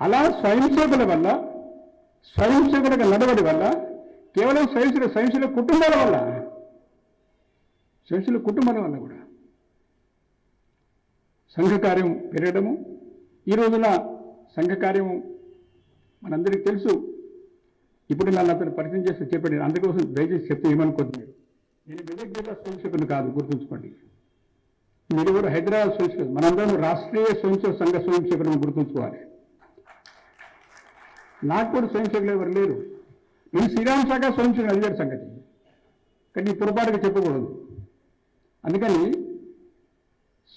Speaker 2: అలా స్వయం సేవకుల వల్ల, స్వయం సేవకుల నడవడి వల్ల, కేవలం స్వయంసేవకుల కుటుంబాల వల్ల, స్వయంసేవకుల కుటుంబాల వల్ల కూడా సంఘకార్యం పెరగడము. ఈ రోజున సంఘకార్యము మనందరికీ తెలుసు. ఇప్పుడు నన్ను అతను పరిచయం చేసి చెప్పండి, అందుకోసం దయచేసి చెప్తే ఏమనుకోద్దు మీరు. నేను మెదక్ జిల్లా స్వయంసేవకుని కాదు, గుర్తుంచుకోండి. మీరు కూడా హైదరాబాద్ స్వయంసేవకులు, మనందరం రాష్ట్రీయ స్వయంసేవక సంఘ స్వయంసేవకులను గుర్తుంచుకోవాలి. నాకు కూడా స్వయంసేవకులు ఎవరు లేరు. నేను శ్రీరామ శాఖ స్వయంసేవకులు అడిగారు సంగతి, కానీ పొరపాటుగా చెప్పకూడదు. అందుకని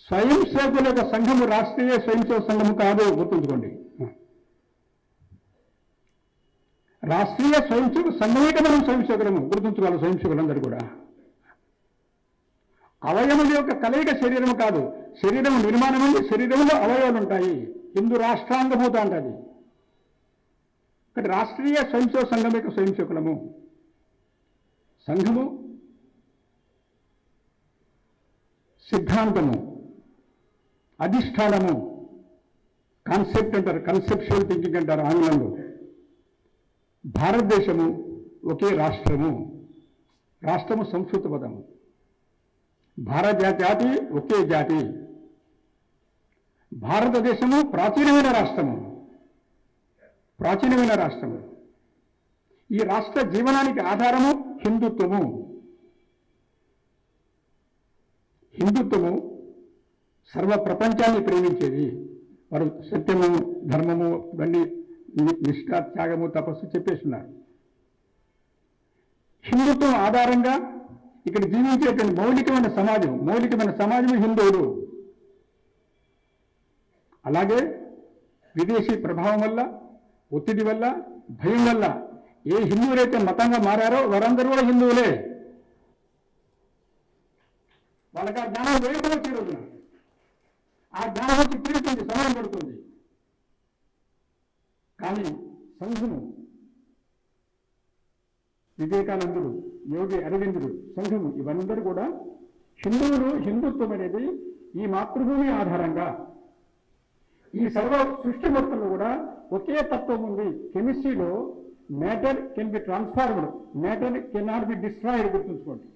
Speaker 2: స్వయం సేవకుల యొక్క సంఘము రాష్ట్రీయ స్వయంసేవక సంఘము కాదు, గుర్తుంచుకోండి. రాష్ట్రీయ స్వయంసేవక సంఘమే మనం స్వయంసేవకులము, గుర్తుంచుకోవాలి. స్వయంసేవకులందరూ కూడా అవయముల యొక్క కలయిక శరీరము కాదు. శరీరం నిర్మాణం ఉంది, శరీరంలో అవయవాలు ఉంటాయి. హిందూ రాష్ట్రాంగభూత అంటది. ఇక్కడ రాష్ట్రీయ స్వయంసేవక సంఘం యొక్క స్వయంసేవకులము. సంఘము సిద్ధాంతము, అధిష్టానము, కాన్సెప్ట్ అంటారు, కన్సెప్చువల్ థింకింగ్ అంటారు ఆంగ్లంలో. భారతదేశము ఒకే రాష్ట్రము, రాష్ట్రము సంస్కృత పదము. భారత జాతి ఒకే జాతి. భారతదేశము ప్రాచీనమైన రాష్ట్రము, ప్రాచీనమైన రాష్ట్రము. ఈ రాష్ట్ర జీవనానికి ఆధారము హిందుత్వము. హిందుత్వము సర్వ ప్రపంచాన్ని ప్రేమించేది. వారు సత్యము, ధర్మము, ఇవన్నీ నిష్ఠ, త్యాగము, తపస్సు చెప్పేస్తున్నారు. హిందుత్వం ఆధారంగా ఇక్కడ జీవించేటువంటి మౌలికమైన సమాజం హిందువులు. అలాగే విదేశీ ప్రభావం వల్ల, ఒత్తిడి వల్ల, భయం వల్ల ఏ హిందువులైతే మతంగా మారారో వారందరూ కూడా హిందువులే. వాళ్ళకి ఆ జ్ఞానం వేయడం వచ్చే రోజున ఆ జ్ఞానం వచ్చి తీరుతుంది, సమయం పడుతుంది. కానీ సంఘము, వివేకానందుడు, యోగి అరవిందుడు, సంఘము, ఇవన్నీ కూడా హిందువులు. హిందుత్వం అనేది ఈ మాతృభూమి ఆధారంగా ఈ సర్వ సృష్టి మొత్తంలో కూడా ఒకే తత్వం ఉంది. కెమిస్ట్రీలో matter can be transformed, matter can not be destroyed. గుర్తుంచుకోండి.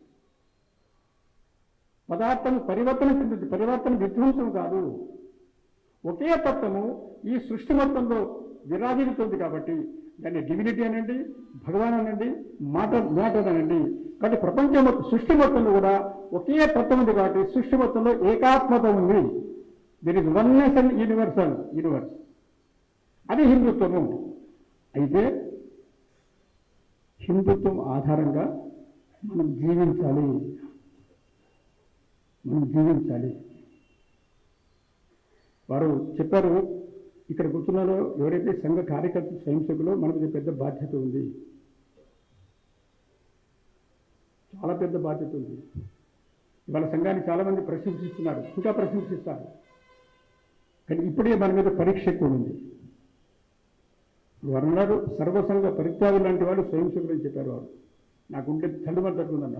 Speaker 2: పదార్థం పరివర్తన చెందుతుంది, పరివర్తన విధ్వంసం కాదు. ఒకే తత్వము ఈ సృష్టి మొత్తంలో విరాజిల్లుతుంది. కాబట్టి దాన్ని డివినిటీ అనండి, భగవాన్ అనండి, మ్యాటర్ అనండి. కాబట్టి ప్రపంచం సృష్టి మొత్తంలో కూడా ఒకే తత్వం ఉంది. కాబట్టి సృష్టి మొత్తంలో ఏకాత్మత ఉంది. There is oneness and universe. అది హిందుత్వము. అయితే హిందుత్వం ఆధారంగా మనం జీవించాలి. వారు చెప్పారు, ఇక్కడ కూర్చున్నారో ఎవరైతే సంఘ కార్యకర్తలు, స్వయంసేవకులో మనకు పెద్ద బాధ్యత ఉంది, చాలా పెద్ద బాధ్యత ఉంది. ఇవాళ సంఘాన్ని చాలామంది ప్రశంసిస్తున్నారు, ఇంకా ప్రశంసిస్తారు. కానీ ఇప్పుడే మన మీద పరీక్ష ఎక్కువ ఉంది. వారు అన్నారు, సర్వసంఘ పరిత్యాగులు లాంటి వాళ్ళు స్వయంసేవకులు అని చెప్పారు. వారు నాకుంటే తండ్రి తగ్గుందన్న.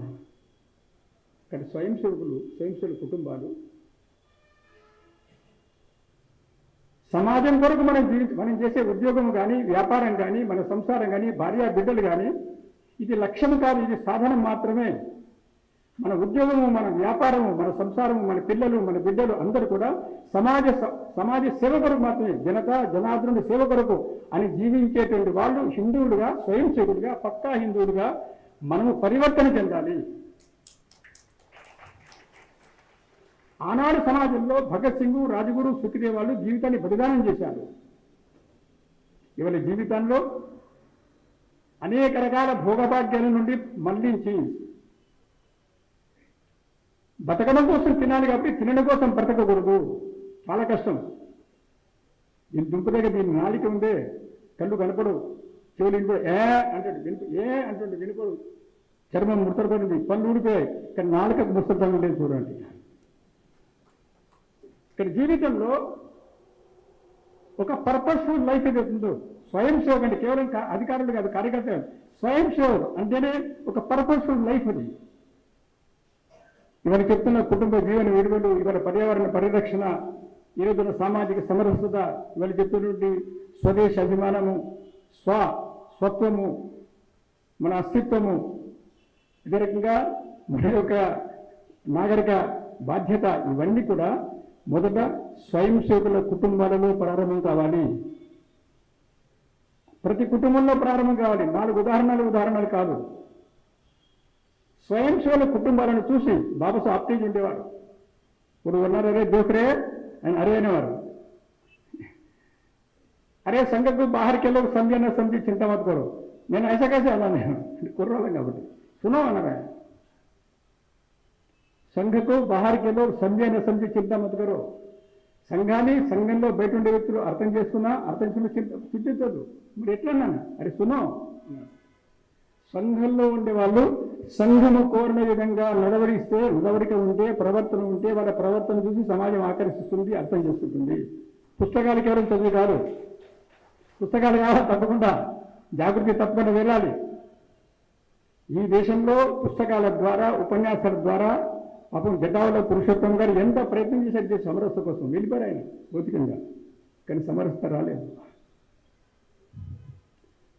Speaker 2: కానీ స్వయంసేవకుల కుటుంబాలు సమాజం కొరకు మనం చేసే ఉద్యోగం కానీ, వ్యాపారం కానీ, మన సంసారం కానీ, భార్య బిడ్డలు కానీ, ఇది లక్ష్యం కాదు, ఇది సాధనం మాత్రమే. మన ఉద్యోగము, మన వ్యాపారము, మన సంసారము, మన పిల్లలు, మన బిడ్డలు అందరూ కూడా సమాజ సేవ కొరకు మాత్రమే, జనార్దనుడి సేవ కొరకు అని జీవించేటువంటి వాళ్ళు హిందువులుగా, స్వయంసేవకులుగా, పక్కా హిందువులుగా మనము పరివర్తన చెందాలి. ఆనాడు సమాజంలో భగత్ సింగ్, రాజగురు, సుఖదేవ్ వాళ్ళు జీవితాన్ని బలిదానం చేశారు. ఇవాళ జీవితంలో అనేక రకాల భోగభాగ్యాల నుండి మళ్లించి బతకడం కోసం తినాలి, కాబట్టి తినడం కోసం బ్రతకకూడదు. చాలా కష్టం. దీని దుంప దగ్గర దీని నాలిక ఉందే, కళ్ళు కనపడు, చెవులు వినిపోయి అంటాడు అంటుంటే వినిపోడు. చర్మం ముడతపడింది, పళ్ళు ఊడిపోయాయి, కానీ నాలుకకు ముస్తతం లేదు చూడండి. ఇక్కడ జీవితంలో ఒక పర్పస్ఫుల్ లైఫ్ ఏదైతే ఉందో, స్వయం సేవక్ అంటే కేవలం అధికారులు కాదు, కార్యకర్త కాదు, స్వయం సేవక్ అంటేనే ఒక పర్పస్ఫుల్ లైఫ్ అది. ఇవాళ చెప్తున్న కుటుంబ జీవన విలువలు, ఇవాళ పర్యావరణ పరిరక్షణ, ఈ రోజున సామాజిక సమరసత, ఇవాళ చెప్తున్నటువంటి స్వదేశ అభిమానము, స్వత్వము, మన అస్తిత్వము, ఇదే రకంగా మన యొక్క నాగరిక బాధ్యత, ఇవన్నీ కూడా మొదట స్వయం సేవకుల కుటుంబాలలో ప్రారంభం కావాలి. ప్రతి కుటుంబంలో ప్రారంభం కావాలి. 4 ఉదాహరణలు కాదు. స్వయం సేవల కుటుంబాలను చూసి బాబాసాహెబ్ ఆప్తేజ్ ఉండేవాడు. ఇప్పుడు ఉన్నారు, అరే దోసరే అని అరే అనేవారు. అరే సంఘకు బాహర్కి వెళ్ళి సమझे ना समझे चिंता मत करो, నేను ऐसा कैसे అన్నా, నేను కుర్రాలం కాబట్టి సునో అన్నాడు. సంఘకు బాహర్కి వెళ్ళి समझे ना समझे चिंता मत करो. సంఘాన్ని, సంఘంలో బయట ఉండే వ్యక్తులు అర్థం చేసుకున్నా చింతించదు. మరి ఎట్లన్నాను, అరే సునో. సంఘంలో ఉండే వాళ్ళు సంఘము కోరిన విధంగా నడవడిక ఉంటే, ప్రవర్తన ఉంటే, వాళ్ళ ప్రవర్తన చూసి సమాజం ఆకర్షిస్తుంది, అర్థం చేసుకుంటుంది. పుస్తకాలు కేవలం చదివి కాదు, పుస్తకాలు కావాలి తప్పకుండా, జాగృతి తప్పకుండా వెళ్ళాలి. ఈ దేశంలో పుస్తకాల ద్వారా, ఉపన్యాసాల ద్వారా పాపం జటావుల పురుషోత్తం గారు ఎంత ప్రయత్నం చేశారు సమరసత కోసం. వెళ్ళిపోయారు ఆయన భౌతికంగా, కానీ సమరసత రాలేదు.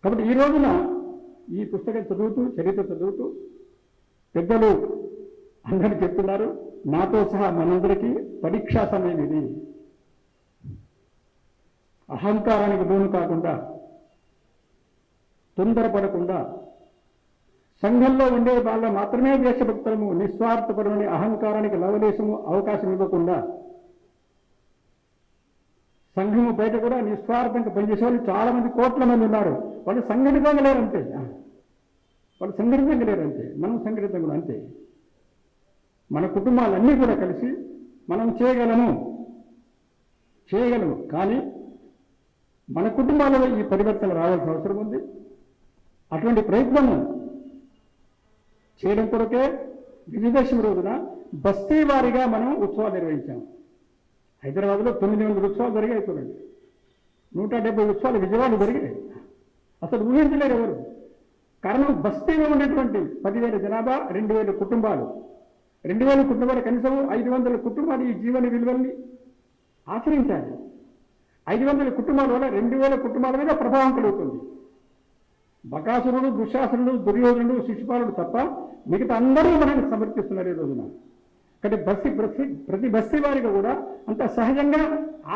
Speaker 2: కాబట్టి ఈ రోజున ఈ పుస్తకం చదువుతూ, చరిత్ర చదువుతూ పెద్దలు అందరూ చెప్తున్నారు, నాతో సహా మనందరికీ పరీక్షా సమయం ఇది. అహంకారానికి లోను కాకుండా, తొందరపడకుండా, సంఘంలో ఉండే వాళ్ళ మాత్రమే దేశభక్తులము, నిస్వార్థపరమైన అహంకారానికి లవలేశము అవకాశం ఇవ్వకుండా, సంఘము బయట కూడా నిస్వార్థంగా పనిచేసే వాళ్ళు చాలా మంది, కోట్ల మంది ఉన్నారు. వాళ్ళు సంఘటితంగా లేరంతే, మనం సంఘటితంగా అంతే. మన కుటుంబాలన్నీ కూడా కలిసి మనం చేయగలము. కానీ మన కుటుంబాలలో ఈ పరివర్తన రావాల్సిన అవసరం ఉంది. అటువంటి ప్రయత్నం చేయడం కొరకే విజయదశమి రోజున బస్తీ వారీగా మనం ఉత్సవాలు నిర్వహించాం. హైదరాబాద్లో 900 ఉత్సవాలు జరిగాయి చూడండి, 170 ఉత్సవాలు విజయవాడలో జరిగాయి. అసలు ఊహించలేరు ఎవరు. కారణం బస్తీలో ఉన్నటువంటి 10,000 జనాభా, 2,000 కుటుంబాలు. 2,000 కుటుంబాలు, కనీసం 500 కుటుంబాలు ఈ జీవన విలువల్ని ఆచరించాలి. 500 కుటుంబాల వల్ల 2,000 కుటుంబాల మీద ప్రభావం కలుగుతుంది. బకాసురుడు, దుశ్శాసనుడు, దుర్యోధనుడు, శిశుపాలుడు తప్ప మిగతా అందరూ మనల్ని సమర్పిస్తున్నారు ఈ రోజున. కాబట్టి ప్రతి బస్తీ వారిగా కూడా అంత సహజంగా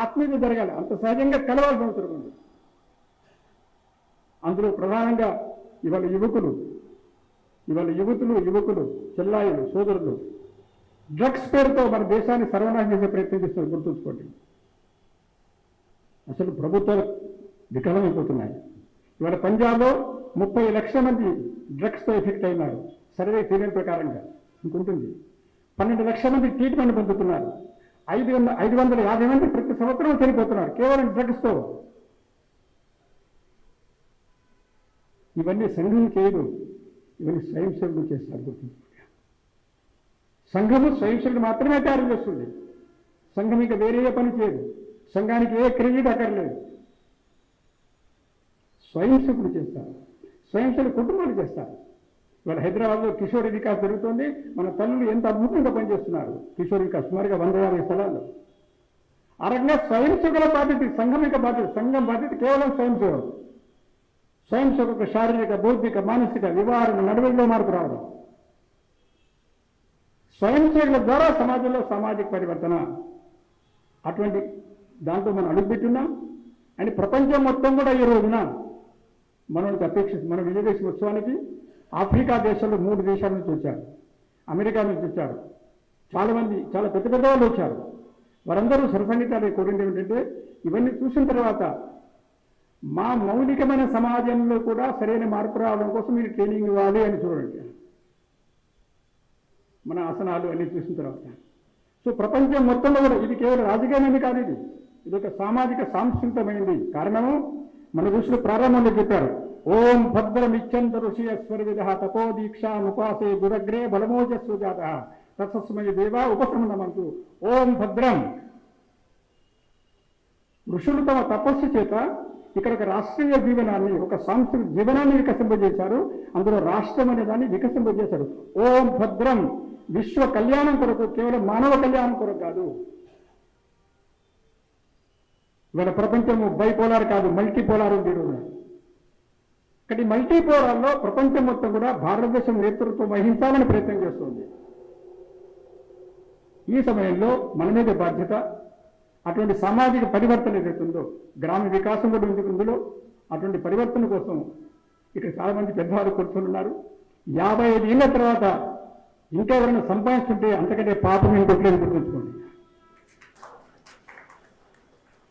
Speaker 2: ఆత్మీయత జరగాలి, అంత సహజంగా కలవాల్సిన అవసరం ఉంది. అందులో ప్రధానంగా ఇవాళ యువతులు, చెల్లాయిలు, సోదరులు డ్రగ్స్ పేరుతో మన దేశాన్ని సర్వనాశనం చేసే ప్రయత్నం చేస్తున్నారు. గుర్తుంచుకోండి. అసలు ప్రభుత్వాలు వికలమైపోతున్నాయి. ఇవాళ పంజాబ్లో 30 లక్షల మంది డ్రగ్స్తో ఎఫెక్ట్ అయినారు. సర్వే ఫీలింగ్ ప్రకారంగా ఇంకుంటుంది. 12 లక్షల మంది ట్రీట్మెంట్ పొందుతున్నారు. 550 మంది ప్రతి సంవత్సరం చనిపోతున్నారు కేవలం డ్రగ్స్తో. ఇవన్నీ సంఘం చేయదు, ఇవన్నీ స్వయం సేవకులు చేస్తారు. గుర్తుంచుకోండి. సంఘము స్వయం సేవకులు మాత్రమే తయారు చేస్తుంది. సంఘం ఇంకా వేరే పని చేయదు. సంఘానికి ఏ క్రెడిట్ అక్కర్లేదు. స్వయం సేవకులు చేస్తారు, స్వయం సేవకులు కుటుంబాలు చేస్తారు. ఇవాళ హైదరాబాద్లో కిషోర్ వికాస్ జరుగుతుంది. మన తల్లులు ఎంత అద్భుతంగా పనిచేస్తున్నారు. కిషోర్ వికాస్ సుమారుగా 150 స్థలాల్లో. ఆ రకంగా స్వయం సేవకుల బాధ్యత, సంఘం యొక్క బాధ్యత. సంఘం బాధ్యత కేవలం స్వయం సేవకు. స్వయం సేవకు శారీరక, బౌద్ధిక, మానసిక, వ్యవహార నడవడిలో మార్పు రావడం. స్వయం సేవకుల ద్వారా సమాజంలో సామాజిక పరివర్తన. అటువంటి దాంతో మనం అడుగుపెట్టున్నాం. అని ప్రపంచం మొత్తం కూడా ఈ రోజున మనకి అపేక్షిస్తుంది. మన విజయదశమి ఉత్సవానికి ఆఫ్రికా దేశాల్లో 3 దేశాల నుంచి వచ్చారు, అమెరికా నుంచి వచ్చారు, చాలామంది, చాలా పెద్ద వాళ్ళు వచ్చారు. వారందరూ సరసంగీతాలు కోరింది ఏమిటంటే, ఇవన్నీ చూసిన తర్వాత మా మౌలికమైన సమాజంలో కూడా సరైన మార్పు రావడం కోసం మీరు ట్రైనింగ్ ఇవ్వాలి అని చూడండి. మన ఆసనాలు అన్ని చూసిన తర్వాత. సో ప్రపంచం మొత్తంలో కూడా ఇది కేవలం రాజకీయమైనది కాదు, ఇది ఒక సామాజిక సాంస్కృతికమైనది. కారణము మన ఋషులు ప్రారంభంలో చెప్పారు, ఓం భద్రమిచ్చంత ఋషియస్వర్విద తపో దీక్షాముపాసే గురగ్రే బలమోజస్సు జాత తత్సమయ దేవ ఉపశమనమంతు. ఓం భద్రం. ఋషులు తమ తపస్సు చేత ఇక్కడ ఒక రాష్ట్రీయ జీవనాన్ని, ఒక సాంస్కృతిక జీవనాన్ని వికసింపజేశారు. అందులో రాష్ట్రం అనే దాన్ని వికసింపజేశారు. ఓం భద్రం విశ్వ కళ్యాణం కొరకు, కేవలం మానవ కళ్యాణం కొరకు కాదు. ఇవాళ ప్రపంచము బైపోలార్ కాదు, మల్టీపోలార్ ఉంది. ఇక్కడ మల్టీపోలార్లో ప్రపంచం మొత్తం కూడా భారతదేశం నేతృత్వం వహించాలని ప్రయత్నం చేస్తుంది. ఈ సమయంలో మన మీద బాధ్యత. అటువంటి సామాజిక పరివర్తన ఏదైతుందో, గ్రామ వికాసం కూడా ఉంది ఇందులో. అటువంటి పరివర్తన కోసం ఇక్కడ చాలా మంది పెద్దవారు కూర్చొని 55 ఏళ్ల తర్వాత ఇంకా ఎవరైనా సంపాదించుంటే అంతకంటే పాపం ఇంకొకలేదు గుర్తుంచుకోండి.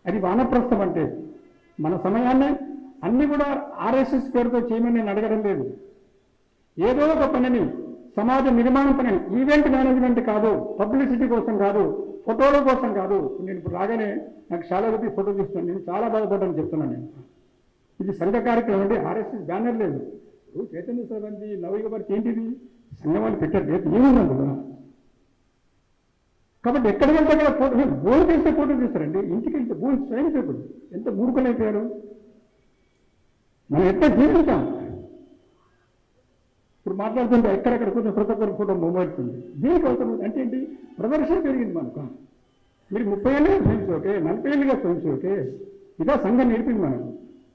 Speaker 2: అది వానప్రస్థం అంటే. మన సమయాన్ని అన్ని కూడా ఆర్ఎస్ఎస్ పేరుతో చేయమని నేను అడగడం లేదు. ఏదో ఒక పనిని, సమాజ నిర్మాణం పని, ఈవెంట్ మేనేజ్మెంట్ కాదు, పబ్లిసిటీ కోసం కాదు, ఫోటోల కోసం కాదు. నేను ఇప్పుడు రాగానే నాకు చాలా మంది ఫోటో తీస్తున్నాను. నేను చాలా బాధపడ్డాను చెప్తున్నాను. నేను ఇది సంఘ కార్యక్రమం అండి, ఆర్ఎస్ఎస్ బ్యానర్ లేదు. ఇప్పుడు చైతన్య సభంతి నవయుగ భారతి ఏంటిది? సంఘం వాళ్ళు పెట్టారు, రేపు ఏముంది అందులో. కాబట్టి ఎక్కడికి వెళ్తే అక్కడ ఫోటో, భూమి చేస్తే ఫోటో తీస్తారండి. ఇంటికి వెళ్తే భూమి స్వయం సేపుడు ఎంత మూర్ఖులైపోయారు. మనం ఎట్లా జీవించాం. ఇప్పుడు మాట్లాడుతుంటే ఎక్కడెక్కడ కొంచెం ప్రతి ఒక్కరు ఫోటో మొబైల్స్ ఉంది. దీనికి అవసరం అంటే ఏంటి? ప్రదర్శన పెరిగింది మనకు. మీరు 30 ఏళ్ళుగా స్వయం ఓకే, 40 ఏళ్ళుగా స్వయం ఓకే, ఇదా సంఘం నేర్పింది మనకు.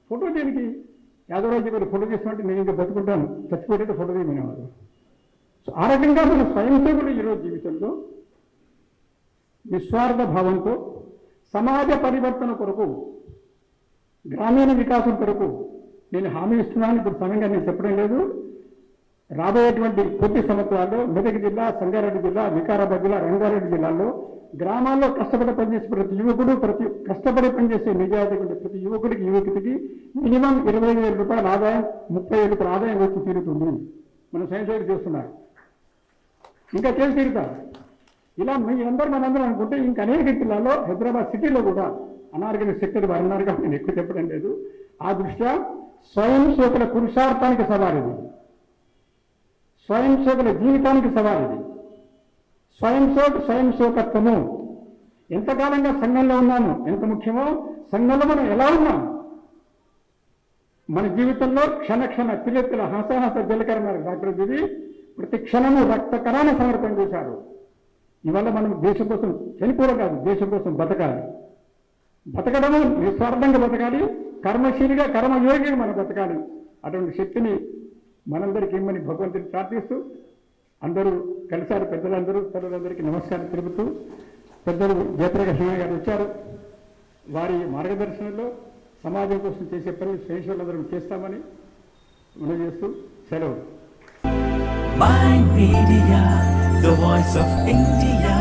Speaker 2: ఫోటో దేనికి? యాదవరాజు గారు ఫోటో తీసుకుంటే నేను ఇంకా బతుకుంటాను, చచ్చిపోతే ఫోటో తీయమనేవారు. సో ఆ రకంగా మన స్వయం సేవకులు ఈరోజు జీవితంలో నిస్వార్థ భావంతో సమాజ పరివర్తన కొరకు, గ్రామీణ వికాసం కొరకు నేను హామీ ఇస్తున్నాను. ఇప్పుడు సమయంగా నేను చెప్పడం లేదు. రాబోయేటువంటి కొద్ది సంవత్సరాల్లో మెదక్ జిల్లా, సంగారెడ్డి జిల్లా, వికారాబాద్ జిల్లా, రంగారెడ్డి జిల్లాల్లో గ్రామాల్లో కష్టపడి పనిచేసే ప్రతి యువకుడు, కష్టపడి పనిచేసే నిజాయితీ ప్రతి యువకుడికి, యువకుడికి మినిమం 25,000 రూపాయల ఆదాయం, 30,000 రూపాయల ఆదాయం వచ్చి తీరుతుంది. మనం సైన్స్ చేస్తున్నారు, ఇంకా చేసి తీరుతారు. ఇలా మీ అందరూ మనందరం అనుకుంటే ఇంకా అనేక జిల్లాల్లో, హైదరాబాద్ సిటీలో కూడా అనార్గనైజ్ సెక్టర్ వారు అన్నారు కాబట్టి నేను ఎక్కువ చెప్పడం లేదు. ఆ దృష్ట్యా స్వయం సేవకుల పురుషార్థానికి సవాల్ ఇది. స్వయం సేవకుల జీవితానికి సవాల్ ఇది. స్వయం సేవకత్వము. ఎంతకాలంగా సంఘంలో ఉన్నాము, ఎంత ముఖ్యమో సంఘంలో మనం ఎలా ఉన్నాం. మన జీవితంలో క్షణ తిలెత్తుల హంసహంస జలకరణ డాక్టర్ ఇది ప్రతి క్షణము రక్తకరాన్ని సమర్పణ చేశారు. ఇవాళ మనం దేశం కోసం చనిపోవడం కాదు, దేశం కోసం బతకాలి. బతకడము నిస్వార్థంగా బతకాలి, కర్మశీలిగా, కర్మయోగిగా మనం బతకాలి. అటువంటి శక్తిని మనందరికీ ఇమ్మని భగవంతుని ప్రార్థిస్తూ, అందరూ కలిసారు. పెద్దలందరూ, తల్లులందరికీ నమస్కారం తెలుపుతూ, పెద్దలు జయప్రకాష్ గారు వచ్చారు. వారి మార్గదర్శనంలో సమాజం కోసం చేసే పనులు స్వేచ్ఛలందరం చేస్తామని మనం చేస్తూ సెలవు.
Speaker 3: Mind Media, the voice of India.